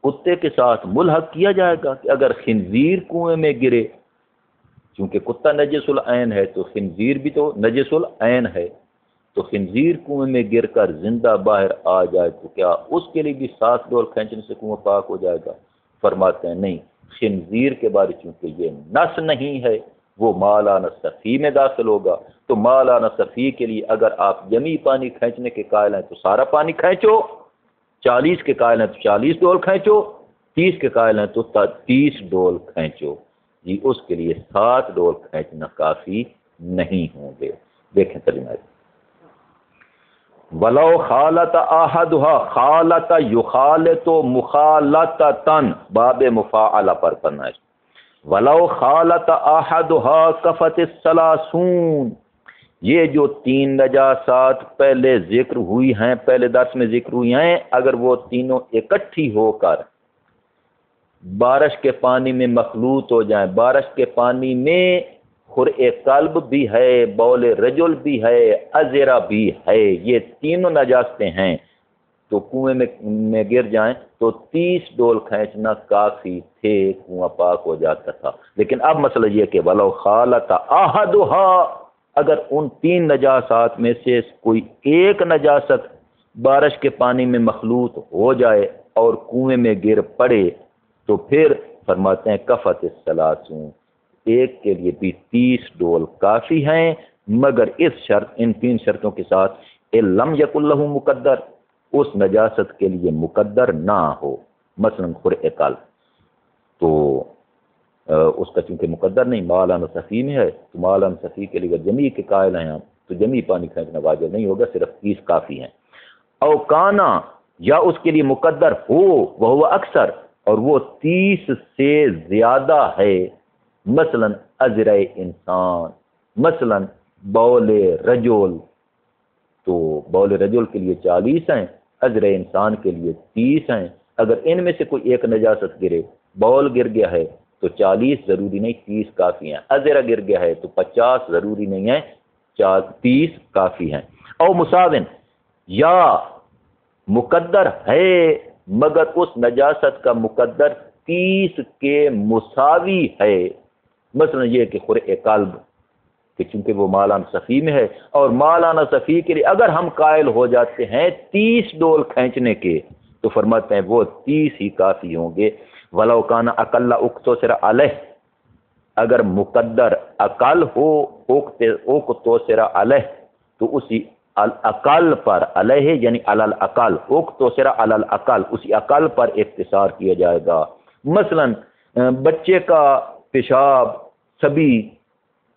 کتے کے ساتھ ملحق کیا جائے گا کہ اگر خنزیر کنویں میں گرے، چونکہ کتا نجس العین ہے تو خنزیر بھی تو نجس العین ہے، تو خنزیر کنویں میں گر کر زندہ باہر آ جائے تو کیا اس کے لیے بھی 7 ڈول کھینچنے سے کنواں پاک ہو جائے گا؟ فرماتے ہیں نہیں، خنزیر کے بارے چونکہ یہ نس نہیں ہے وہ مالان صفی میں داخل ہوگا، تو مالان صفی کے لیے اگر آپ جمی پانی کھینچنے کے قائل ہیں تو سارا پانی کھینچو، 40 کے قائل ہیں تو 40 ڈول کھینچو، 30 کے قائل ہیں تو 30 ڈول کھینچو، جی اس کے لیے 7 ڈول کھینچنا کافی نہیں ہوں گے۔ دیکھیں ترجمہ، ولو خالط احدها خالط یخالط مخالطتن، باب مفاعلہ پر پڑھنا ہے، ولو خالط احدها کفت الثلاثون، یہ جو 3 نجاسات پہلے ذکر ہوئی ہیں، پہلے درس میں ذکر ہوئی ہیں، اگر وہ تینوں اکٹھی ہو کر بارش کے پانی میں مخلوط ہو جائیں، بارش کے پانی میں خرع قلب بھی ہے، بول رجل بھی ہے، ازرا بھی ہے، یہ تینوں نجاستیں ہیں، تو کنویں میں گر جائیں تو 30 ڈول کھینچنا کافی تھے، کنواں پاک ہو جاتا تھا۔ لیکن اب مسئلہ یہ کہ ولو خالط احدها، اگر ان 3 نجاسات میں سے کوئی ایک نجاست بارش کے پانی میں مخلوط ہو جائے اور کنویں میں گر پڑے تو پھر فرماتے ہیں کفت الثلاثون، ایک کے لیے بھی 30 ڈول کافی ہیں، مگر اس شرط، ان 3 شرطوں کے ساتھ، لم یکن لہ مقدر، اس نجاست کے لیے مقدر نہ ہو، مثلا خرع قلب، تو اس کا چونکہ مقدر نہیں، مالان صفی میں ہے، تو مالان صفی کے لیے جمی کے قائل ہیں آپ تو جمی پانی کھینچنا واجب نہیں ہوگا، صرف 30 کافی ہیں۔ او کانا، یا اس کے لیے مقدر ہو وہ اکثر، اور وہ 30 سے زیادہ ہے، مثلا ازرع انسان، مثلا بول رجل، تو بول رجل کے لیے 40 ہیں، ازرع انسان کے لیے 30 ہیں، اگر ان میں سے کوئی ایک نجاست گرے، بول گر گیا ہے تو 40 ضروری نہیں، 30 کافی ہیں، ازرع گر گیا ہے تو 50 ضروری نہیں ہے، 30 کافی ہیں۔ او مساون، یا مقدر ہے مگر اس نجاست کا مقدر 30 کے مساوی ہے، مثلا یہ کہ خرع قلب، کہ چونکہ وہ مالان صفی میں ہے، اور مالان صفی کے لیے اگر ہم قائل ہو جاتے ہیں 30 ڈول کھینچنے کے تو فرماتے ہیں وہ 30 ہی کافی ہوں گے. ولو کان اقل اقتصر علیہ، اگر مقدر اقل ہو اقتصر علیہ تو اسی الاقل پر، علیہ یعنی علی الاقل، اقتصر علی الاقل، اسی اقل پر اختصار کیا جائے گا. مثلا بچے کا پیشاب، سبھی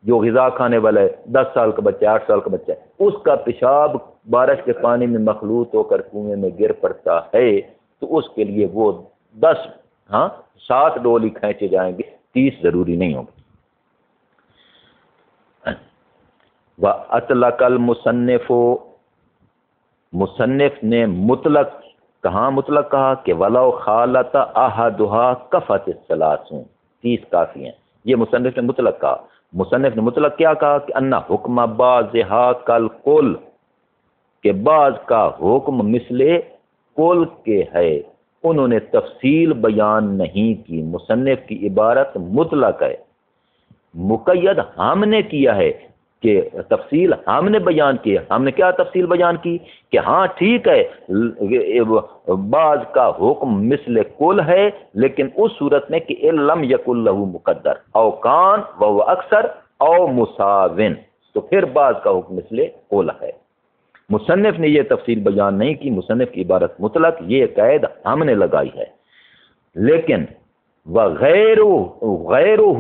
جو غذا کھانے والا ہے، 10 سال کا بچہ ہے، 8 سال کا بچہ ہے، اس کا پیشاب بارش کے پانی میں مخلوط ہو کر کنویں میں گر پڑتا ہے تو اس کے لیے وہ 7 ڈول ہی کھینچے جائیں گے، 30 ضروری نہیں ہوگی. وَأَطْلَقَ الْمُصَنِّفُ، مصنف نے مطلق، کہاں مطلق کہا کہ وَلَوْ خَالَطَ أَحَدُهَا كَفَتِ الثَّلَاثُونَ، 30 کافی ہیں. یہ مصنف نے مطلق کہا. مصنف نے مطلق کیا کہا کہ اَنَّ حُکْمَ بَعْضِهَا كَالْكُلِّ، کہ بعض کا حکم مثل کل کے ہے. انہوں نے تفصیل بیان نہیں کی. مصنف کی عبارت مطلق ہے. مقید ہم نے کیا ہے کہ تفصیل ہم نے بیان کی. ہم نے کیا تفصیل بیان کی کہ ہاں ٹھیک ہے بعض کا حکم مثل کل ہے، لیکن اس صورت میں کہ لم یکن لہ مقدر او کان وهو اکثر او مساوٍ، تو پھر بعض کا حکم مثل کل ہے. مصنف نے یہ تفصیل بیان نہیں کی. مصنف کی عبارت مطلق، یہ قید ہم نے لگائی ہے. لیکن غیرہ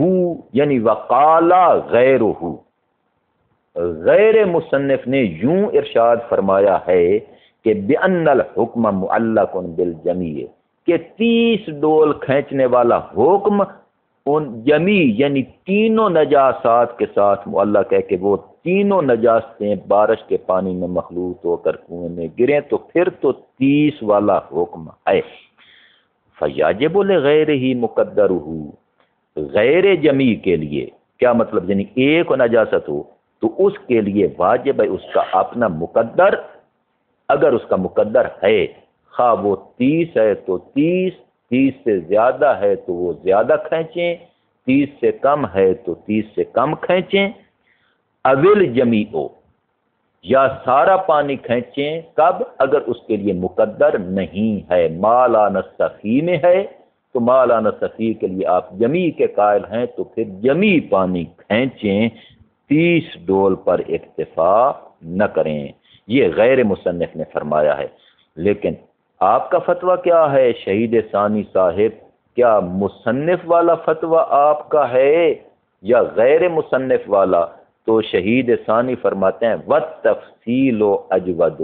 یعنی وقال غیرہ، غیر مصنف نے یوں ارشاد فرمایا ہے کہ بِأَنَّ الْحُكْمَ مُعَلَّقٌ بِالْجَمِيعِ، کہ 30 ڈول کھینچنے والا حکم ان جمی یعنی تینوں نجاسات کے ساتھ معلق ہے، کہ وہ تینوں نجاستیں بارش کے پانی میں مخلوط ہو کر کنویں میں گریں تو پھر تو 30 والا حکم ہے. فَيَجِبُ لِغَيْرِهِ مُقَدَّرُهُ، غیر جمی کے لیے کیا مطلب، یعنی ایک نجاست ہو تو اس کے لیے واجب ہے اس کا اپنا مقدر. اگر اس کا مقدر ہے، خواہ وہ 30 ہے تو 30 سے زیادہ ہے تو وہ زیادہ کھینچیں، 30 سے کم ہے تو 30 سے کم کھینچیں. اویل جمیع، یا سارا پانی کھینچیں. کب؟ اگر اس کے لیے مقدر نہیں ہے. مالا نصفی میں ہے تو مالا نصفی کے لیے آپ جمی کے قائل ہیں تو پھر جمی پانی کھینچیں، 30 ڈول پر اکتفا نہ کریں. یہ غیر مصنف نے فرمایا ہے. لیکن آپ کا فتویٰ کیا ہے شہید ثانی صاحب؟ کیا مصنف والا فتویٰ آپ کا ہے یا غیر مصنف والا؟ تو شہید ثانی فرماتے ہیں وَالتَّفْصِيلُ أَجْوَدُ،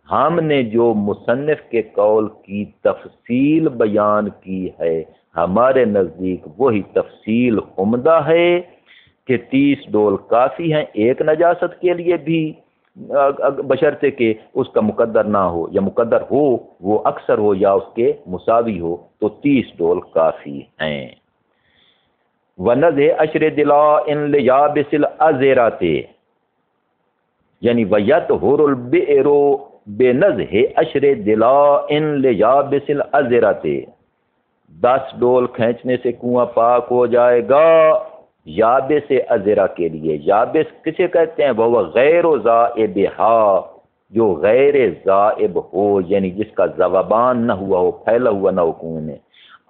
ہم نے جو مصنف کے قول کی تفصیل بیان کی ہے ہمارے نزدیک وہی تفصیل عمدہ ہے کہ 30 ڈول کافی ہیں ایک نجاست کے لیے بھی، بشرطے کہ اس کا مقدر نہ ہو، یا مقدر ہو وہ اکثر ہو یا اس کے مساوی ہو تو 30 ڈول کافی ہیں. وَنَزْهِ عَشْرِ دِلَاءٍ لِيَابِسِ الْأَزِرَةِ، یعنی وَيَطْهُرُ الْبِئْرُ بِنَزْهِ عَشْرِ دِلَاءٍ لِيَابِسِ الْأَزِرَةِ، 10 ڈول کھینچنے سے کنواں پاک ہو جائے گا یابس ازرا کے لیے. یابس کسے کہتے ہیں؟ وہ غیر ذائبہا، جو غیر ذائب ہو، یعنی جس کا ذوبان نہ ہوا ہو، پھیلا ہوا نہ ہو کنویں میں.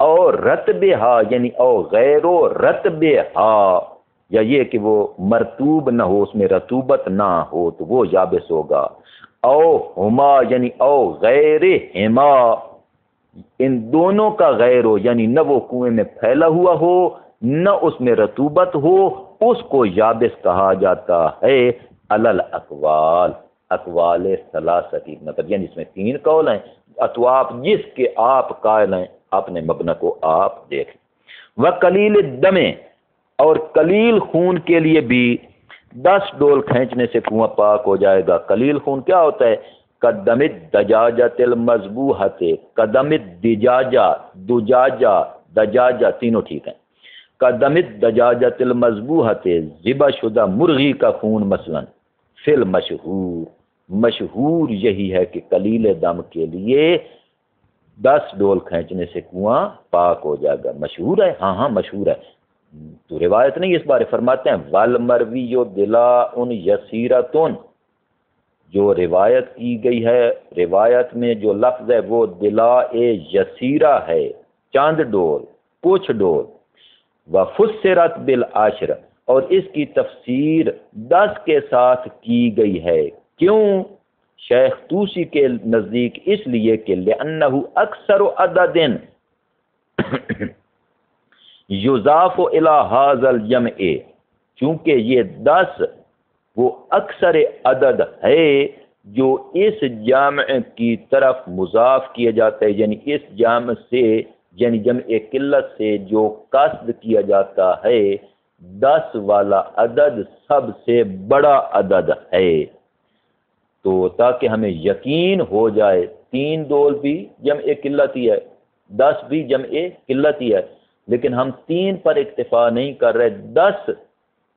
اور رطبہا یعنی او غیر رطبہا، یا یہ کہ وہ مرطوب نہ ہو، اس میں رطوبت نہ ہو تو وہ یابس ہوگا. او ہما یعنی او غیر ہما، ان دونوں کا غیر ہو، یعنی نہ وہ کنویں میں پھیلا ہوا ہو نہ اس میں رطوبت ہو، اس کو یابس کہا جاتا ہے. علل اقوال، اقوال ثلاثتی، مطلب یعنی اس میں 3 قول ہیں. اتواف جس کے آپ قائل ہیں اپنے مبنی کو آپ دیکھیں. وقلیل الدم، اور قلیل خون کے لیے بھی 10 ڈول کھینچنے سے کنواں پاک ہو جائے گا. قلیل خون کیا ہوتا ہے؟ قدم الدجاجۃ المذبوحۃ، قدم الدجاجہ، دجاجہ دجاجہ تینوں ٹھیک ہیں. قدم الدجاجۃ المذبوحۃ، ذبح شدہ مرغی کا خون مثلا. فی المشہور، مشہور یہی ہے کہ قلیل دم کے لیے 10 ڈول کھینچنے سے کنواں پاک ہو جائے گا. مشہور ہے، ہاں مشہور ہے، تو روایت نہیں اس بارے. فرماتے ہیں والمروی دلاء یسیرۃ، جو روایت کی گئی ہے، روایت میں جو لفظ ہے وہ دلا یسیرہ ہے، چند ڈول، کچھ ڈول، وفسرت بالعشر، اور اس کی تفسیر 10 کے ساتھ کی گئی ہے۔ کیوں؟ شیخ طوسی کے نزدیک اس لیے کہ لأنہ اکثر عدد یضاف الی ھذا الجمع، چونکہ یہ 10 وہ اکثر عدد ہے جو اس جامع کی طرف مضاف کیا جاتا ہے، یعنی اس جامع سے، یعنی جمع قلت سے جو قصد کیا جاتا ہے، 10 والا عدد سب سے بڑا عدد ہے۔ تو تاکہ ہمیں یقین ہو جائے، 3 ڈول بھی جمع قلت ہی ہے، 10 بھی جمع قلت ہی ہے، لیکن ہم 3 پر اکتفا نہیں کر رہے، 10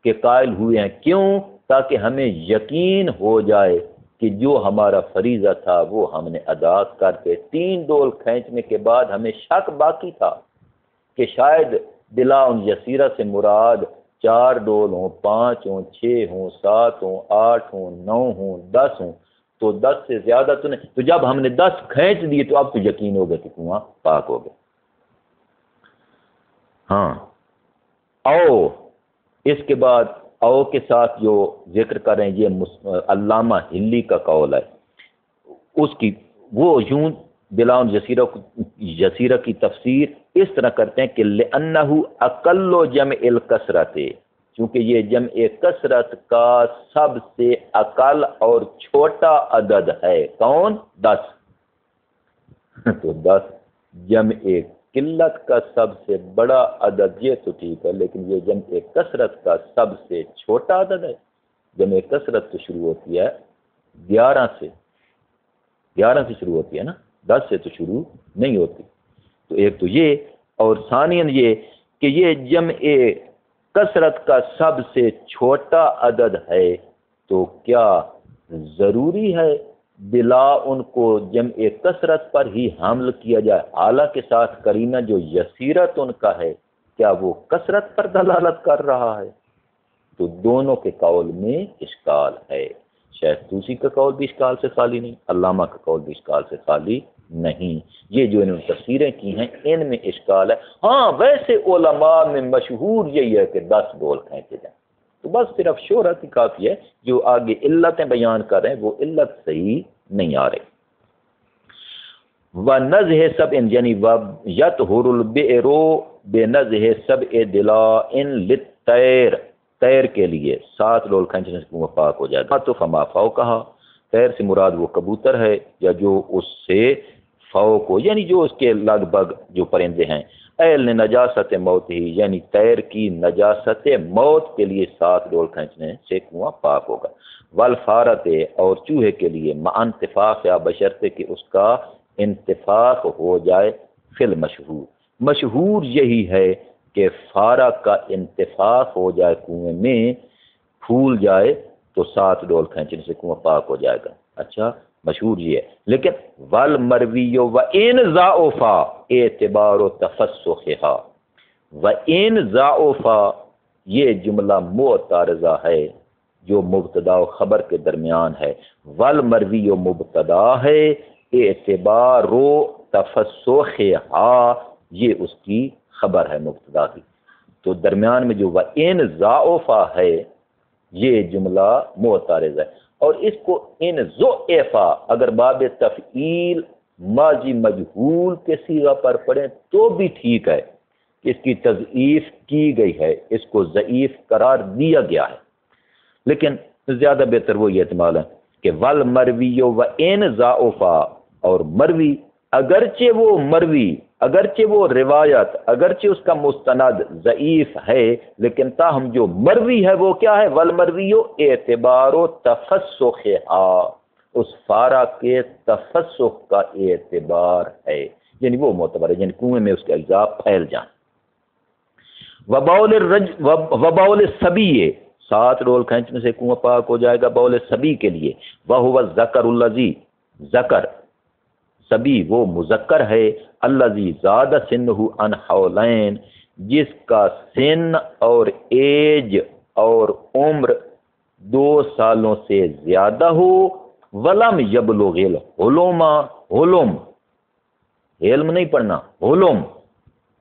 کے قائل ہوئے ہیں۔ کیوں؟ تاکہ ہمیں یقین ہو جائے کہ جو ہمارا فریضہ تھا وہ ہم نے ادا کرتے۔ 3 ڈول کھینچنے کے بعد ہمیں شک باقی تھا کہ شاید دلا یسیرہ سے مراد 4 ڈول ہوں، 5 ہوں، 6 ہوں، 7 ہوں، 8 ہوں، 9 ہوں، 10 ہوں، تو 10 سے زیادہ تو نہیں۔ تو جب ہم نے 10 کھینچ دیے تو اب تو یقین ہو گیا کہ کنواں پاک ہو گیا۔ ہاں، او اس کے بعد او کے ساتھ جو ذکر کریں، یہ علامہ ہلی کا قول ہے، اس کی وہ یوں بلا یسیرہ کی تفسیر اس طرح کرتے ہیں کہ لأنہ اقل جمع الکثرت، چونکہ یہ جمع کثرت کا سب سے اقل اور چھوٹا عدد ہے۔ کون؟ 10۔ تو 10 جمع قلت کا سب سے بڑا عدد، یہ تو ٹھیک ہے، لیکن یہ جمع کثرت کا سب سے چھوٹا عدد ہے۔ جمع کثرت تو شروع ہوتی ہے 11 سے، 11 سے شروع ہوتی ہے نا، 10 سے تو شروع نہیں ہوتی۔ تو ایک تو یہ، اور ثانیاً یہ کہ یہ جمع کثرت کا سب سے چھوٹا عدد ہے، تو کیا ضروری ہے بلا ان کو جمع کثرت پر ہی حمل کیا جائے؟ اعلیٰ کے ساتھ قرینہ جو یسیرت ان کا ہے، کیا وہ کثرت پر دلالت کر رہا ہے؟ تو دونوں کے قول میں اشکال ہے۔ شیخ طوسی کا قول بھی اشکال سے خالی نہیں، علامہ کا قول بھی اشکال سے خالی نہیں۔ یہ جو انہوں نے تفسیریں کی ہیں ان میں اشکال ہے۔ ہاں، ویسے علماء میں مشہور یہی ہے کہ 10 ڈول کھینچے جائیں، تو بس صرف شہرت ہی کافی ہے۔ جو آگے علتیں بیان کر رہے ہیں وہ علت صحیح نہیں آ رہی۔ وَنَزْحِ سَبْعٍ، یعنی وَيَطْهُرُ الْبِئْرُ بِنَزْحِ سَبْعِ دِلَاءٍ لِلطَّيْرِ، طیر کے لیے 7 ڈول کھینچنے سے کنواں پاک ہو جائے گا۔ تو فما فوقہا، طیر سے مراد وہ کبوتر ہے یا جو اس سے فوق ہو، یعنی جو اس کے لگ بھگ جو پرندے ہیں۔ ایل نجاست موت ہی، یعنی طیر کی نجاست موت کے لیے 7 ڈول کھینچنے سے کنواں پاک ہوگا۔ والفارت، اور چوہے کے لیے مع انتفاق یا بشرطے کہ اس کا انتفاق ہو جائے فی المشہور، مشہور یہی ہے کہ فارہ کا انتفاق ہو جائے، کنویں میں پھول جائے تو 7 ڈول کھینچنے سے کنواں پاک ہو جائے گا۔ اچھا، مشہور یہ ہے، لیکن والمروی وان ضعفا اعتبار تفسخھا، وان ضعفا یہ جملہ معترضہ ہے جو مبتدا و خبر کے درمیان ہے۔ والمروی مبتدا ہے، اعتبار تفسخھا یہ اس کی خبر ہے مبتدا کی، تو درمیان میں جو وان ضعفا ہے یہ جملہ معترض ہے۔ اور اس کو ان ضعفا اگر باب تفعیل ماضی مجہول کے صیغہ پر پڑھیں تو بھی ٹھیک ہے، اس کی تضعیف کی گئی ہے، اس کو ضعیف قرار دیا گیا ہے، لیکن زیادہ بہتر وہی احتمال ہے کہ والمروی وان ضعفا، اور مروی اگرچہ وہ روایت، اگرچہ اس کا مستند ضعیف ہے، لیکن تاہم جو مروی ہے وہ کیا ہے؟ والمروی اعتبار و تفسخھا، اس فارہ کے تفسخ کا اعتبار ہے، یعنی وہ معتبر ہے، یعنی کنویں میں اس کے اجزاء پھیل جائیں۔ وبول الصبی، 7 ڈول کھینچنے سے کنواں پاک ہو جائے گا بول صبی کے لیے۔ وہو الذکر الذی، ذکر صبی وہ مذکر ہے، الذی زاد سنہ عن حولین، جس کا سن اور ایج اور عمر 2 سالوں سے زیادہ ہو، ولم یبلغ الحلم، حلم علم نہیں پڑھنا، حلم،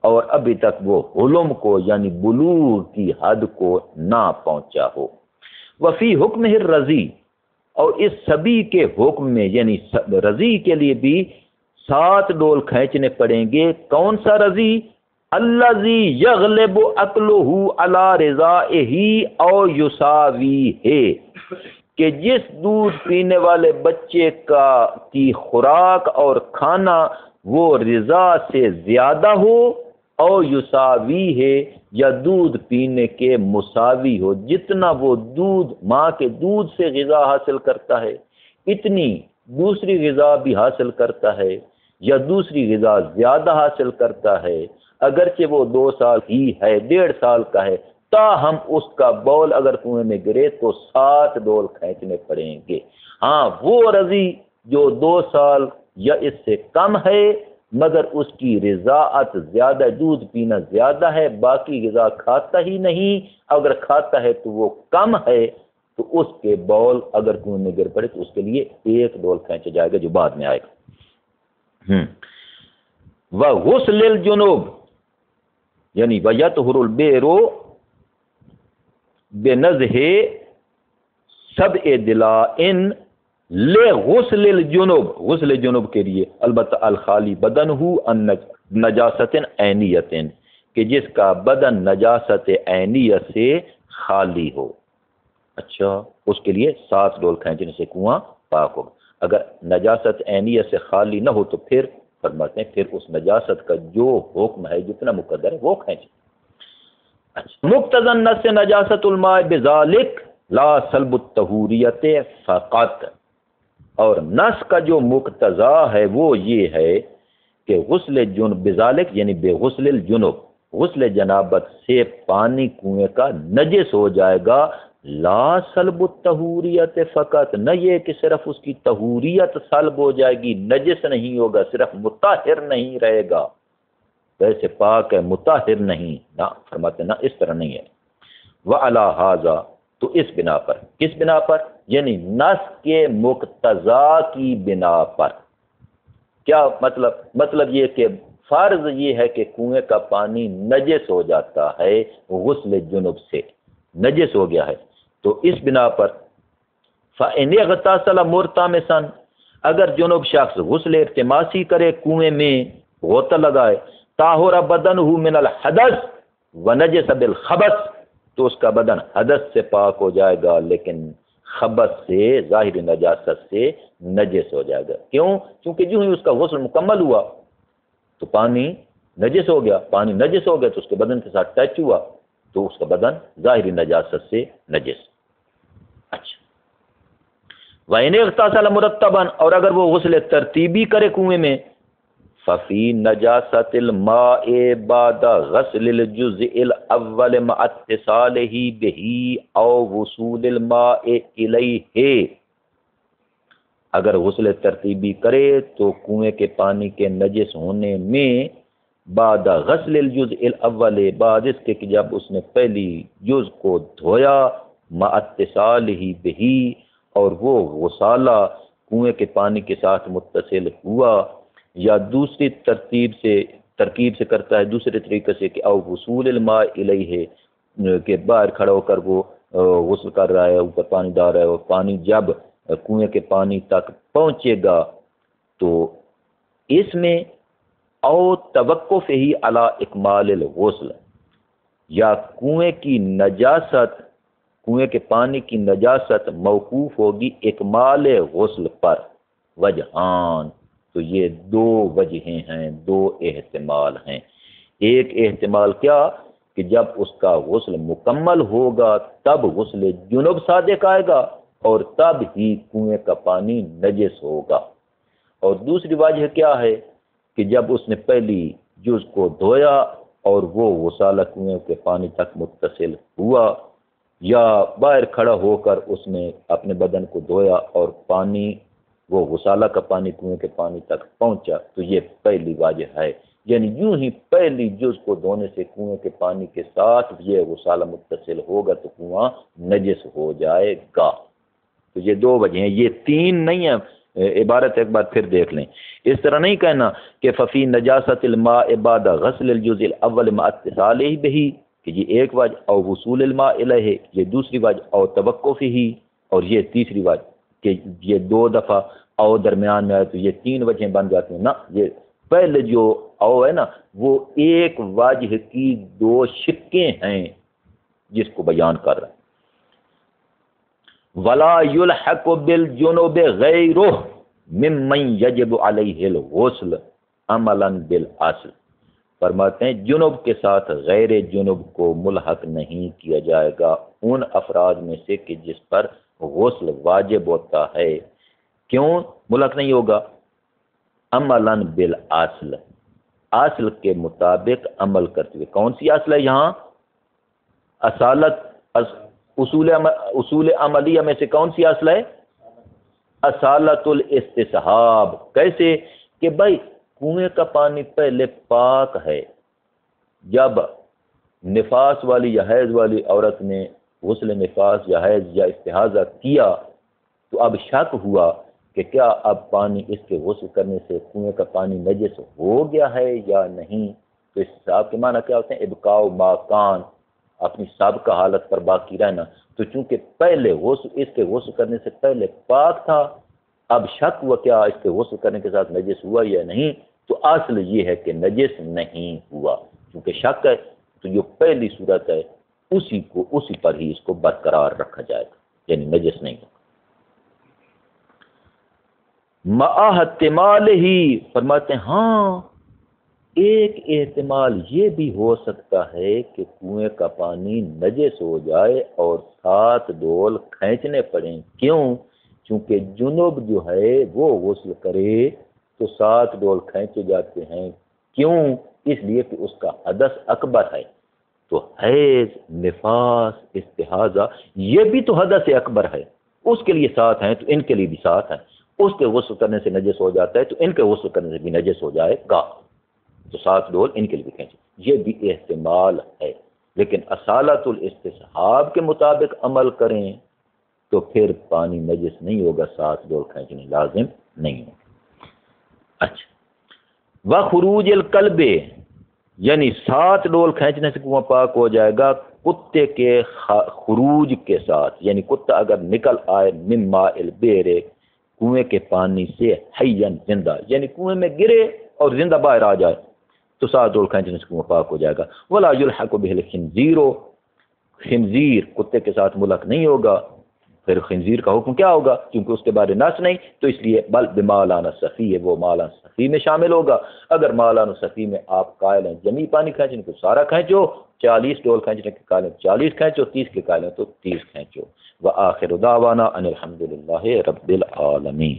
اور ابھی تک وہ حلم کو یعنی بلوغ کی حد کو نہ پہنچا ہو۔ وفی حکم الرضی، اور اس سبی کے حکم میں یعنی رضی کے لیے بھی 7 ڈول کھینچنے پڑیں گے۔ کون سا رضی؟ الذی یغلب عقلہ علی رضائہ او یساویہ، کہ جس دودھ پینے والے بچے کی خوراک اور کھانا وہ رضا سے زیادہ ہو، او یساوی ہے یا دودھ پینے کے مساوی ہو، جتنا وہ دودھ ماں کے دودھ سے غذا حاصل کرتا ہے اتنی دوسری غذا بھی حاصل کرتا ہے، یا دوسری غذا زیادہ حاصل کرتا ہے، اگرچہ وہ 2 سال ہی ہے، 1.5 سال کا ہے، تاہم اس کا بول اگر کنویں میں گرے تو 7 ڈول کھینچنے پڑیں گے۔ ہاں وہ رضی جو 2 سال یا اس سے کم ہے مگر اس کی رضاعت زیادہ، دودھ پینا زیادہ ہے، باقی غذا کھاتا ہی نہیں، اگر کھاتا ہے تو وہ کم ہے، تو اس کے بول اگر کنویں میں گر پڑے تو اس کے لیے 1 ڈول کھینچا جائے گا جو بعد میں آئے گا۔ وغسل الجنوب یعنی ویطہر البئر بنضح 7 ضلاع لغسل الجنوب، غسل جنوب کے لیے البتہ الخالی بدن ہو ان نجاست عینیت، کہ جس کا بدن نجاست عینیت سے خالی ہو۔ اچھا، اس کے لیے 7 ڈول کھینچنے سے کنواں پاک ہوگا۔ اگر نجاست عینیت سے خالی نہ ہو تو پھر فرماتے ہیں پھر اس نجاست کا جو حکم ہے جتنا مقدر ہے وہ کھینچے۔ اچھا، مقتضى النص نجاست الماء بذلك لا سلب الطہوریت فقط، اور نص کا جو مقتضا ہے وہ یہ ہے کہ غسل جنب بذلك یعنی بے غسل الجنب، غسل جنابت سے پانی کنویں کا نجس ہو جائے گا، لا سلب الطہوریت فقط، نہ یہ کہ صرف اس کی طہوریت سلب ہو جائے گی، نجس نہیں ہوگا، صرف مطہر نہیں رہے گا، ویسے پاک ہے مطہر نہیں، نہ فرماتے نہ اس طرح نہیں ہے۔ وعلی ھذا، تو اس بنا پر، کس بنا پر؟ یعنی نص کے مقتضا کی بنا پر۔ کیا مطلب؟ مطلب یہ کہ فرض یہ ہے کہ کنویں کا پانی نجس ہو جاتا ہے غسل جنب سے، نجس ہو گیا ہے، تو اس بنا پر فَإِنِ اغْتَسَلَ مُرْتَمِسًا، اگر جنب شخص غسل التماسی کرے کنویں میں غوطہ لگائے، طاہر بدنہ من الحدث ونجس بالخبث، تو اس کا بدن حدث سے پاک ہو جائے گا لیکن خبث سے، ظاہری نجاست سے نجس ہو جائے گا۔ کیوں؟ کیونکہ جو ہی اس کا غسل مکمل ہوا تو پانی نجس ہو گیا، پانی نجس ہو گیا تو اس کے بدن کے ساتھ ٹچ ہوا تو اس کا بدن ظاہری نجاست سے نجس۔ اچھا، وَإِنِ اغْتَسَلَ مُرَتَّبًا، اور اگر وہ غسل ترتیبی کرے کنویں میں، ففی نجاست الماء بعد غسل الجزء الاول مع اتصاله به او وصول الماء الیہ، اگر غسل ترتیبی کرے تو کنویں کے پانی کے نجس ہونے میں بعد غسل الجزء الاول، بعد اس کے کہ جب اس نے پہلی جز کو دھویا، مع اتصاله به، اور وہ غسالہ کنویں کے پانی کے ساتھ متصل ہوا، یا دوسری ترکیب سے کرتا ہے دوسرے طریقے سے کہ او وصول الماء الیہ، کہ باہر کھڑا ہو کر وہ غسل کر رہا ہے، اوپر پانی ڈال رہا ہے، اور پانی جب کنویں کے پانی تک پہنچے گا تو اس میں او توقف ہی علی اکمال الغسل، یا کنویں کی نجاست، کنویں کے پانی کی نجاست موقوف ہوگی اکمال غسل پر۔ وجہان، تو یہ 2 وجہیں ہیں، 2 احتمال ہیں۔ ایک احتمال کیا کہ جب اس کا غسل مکمل ہوگا تب غسل جنب صادق آئے گا اور تب ہی کنویں کا پانی نجس ہوگا، اور دوسری وجہ کیا ہے کہ جب اس نے پہلی جز کو دھویا اور وہ غسالہ کنویں کے پانی تک متصل ہوا، یا باہر کھڑا ہو کر اس نے اپنے بدن کو دھویا اور پانی، وہ غسالہ کا پانی کنویں کے پانی تک پہنچا، تو یہ پہلی وجہ ہے، یعنی یوں ہی پہلی جز کو دھونے سے کنویں کے پانی کے ساتھ یہ غسالہ متصل ہوگا تو کنواں نجس ہو جائے گا۔ تو تو یہ دو وجہ ہیں، یہ تین نہیں ہیں۔ عبارت ایک بار پھر دیکھ لیں، اس طرح نہیں کہنا کہ ففی نجاست الماء بعد غسل الجزء الاول مع اتصالہ بہ، کہ یہ ایک وجہ، او وصول الماء الیہ یہ دوسری وجہ، او توقفہ اور یہ تیسری وجہ، کہ یہ دو دفعہ او درمیان میں آئے تو یہ تین وجہیں بن جاتی ہیں۔ نہ، یہ پہلے جو او ہے نا وہ ایک وجہ کی دو شقیں ہیں جس کو بیان کر رہا ہے۔ ولا يلحق بالجنوب غیرہ ممن یجب علیہ الغسل عملا بالاصل، فرماتے ہیں جنوب کے ساتھ غیر جنوب کو ملحق نہیں کیا جائے گا ان افراد میں سے کہ جس پر غسل واجب ہوتا ہے۔ کیوں ملحق نہیں ہوگا؟ عملا بالاصل، اصل کے مطابق عمل کرتے ہوئے۔ کون سی اصل ہے یہاں؟ اصالت، اصول عملیہ میں سے کون سی اصل ہے؟ اصالت الاستصحاب۔ کیسے؟ کہ بھائی کنویں کا پانی پہلے پاک ہے، جب نفاس والی یا حیض والی عورت نے غسل نفاس یا حیض یا استحاضہ کیا تو اب شک ہوا کہ کیا اب پانی اس کے غسل کرنے سے کنویں کا پانی نجس ہو گیا ہے یا نہیں، تو اس حساب کے معنی کیا ہوتے ہیں؟ ابقاء ما کان، اپنی سابقہ حالت پر باقی رہنا۔ تو چونکہ پہلے غسل اس کے غسل کرنے سے پہلے پاک تھا، اب شک ہوا کیا اس کے غسل کرنے کے ساتھ نجس ہوا یا نہیں، تو اصل یہ ہے کہ نجس نہیں ہوا۔ چونکہ شک ہے تو جو پہلی صورت ہے اسی پر ہی اس کو برقرار رکھا جائے گا، یعنی نجس نہیں ہوگا۔ مع احتمال ہی، فرماتے ہیں ہاں ایک احتمال یہ بھی ہو سکتا ہے کہ کنویں کا پانی نجس ہو جائے اور 7 ڈول کھینچنے پڑیں۔ کیوں؟ چونکہ جنوب جو ہے وہ غسل کرے تو 7 ڈول کھینچے جاتے ہیں۔ کیوں؟ اس لیے کہ اس کا حدث اکبر ہے۔ تو حیض، نفاس، استحاضہ یہ بھی تو حدث اکبر ہے، اس کے لیے 7 ہیں تو ان کے لیے بھی 7 ہیں۔ اس کے غسل کرنے سے نجس ہو جاتا ہے تو ان کے غسل کرنے سے بھی نجس ہو جائے گا، تو 7 ڈول ان کے لیے بھی کھینچے۔ یہ بھی احتمال ہے، لیکن اصالت الاستصحاب کے مطابق عمل کریں تو پھر پانی نجس نہیں ہوگا، 7 ڈول کھینچنے لازم نہیں ہوگا۔ اچھا، وخروج الکلب، یعنی 7 ڈول کھینچنے سے کنواں پاک ہو جائے گا کتے کے خروج کے ساتھ، یعنی کتا اگر نکل آئے من ماء البئر، کنویں کے پانی سے حیاً زندہ، یعنی کنویں میں گرے اور زندہ باہر آ جائے تو 7 ڈول کھینچنے سے کنواں پاک ہو جائے گا۔ ولا یلحق بہ الخنزیر، خنزیر کتے کے ساتھ ملحق نہیں ہوگا۔ پھر خنزیر کا حکم کیا ہوگا؟ کیونکہ اس کے بارے نص نہیں، تو اس لیے بل بمالان صفی ہے، وہ مالان صفی میں شامل ہوگا۔ اگر مالان صفی میں آپ قائل ہیں جمی پانی کھینچنے کو سارا کھینچو، 40 ڈول کھینچنے کے قائل ہیں 40 کھینچو، 30 کے قائل ہیں تو 30 کھینچو۔ وآخر دعوانا ان الحمد للہ رب العالمین۔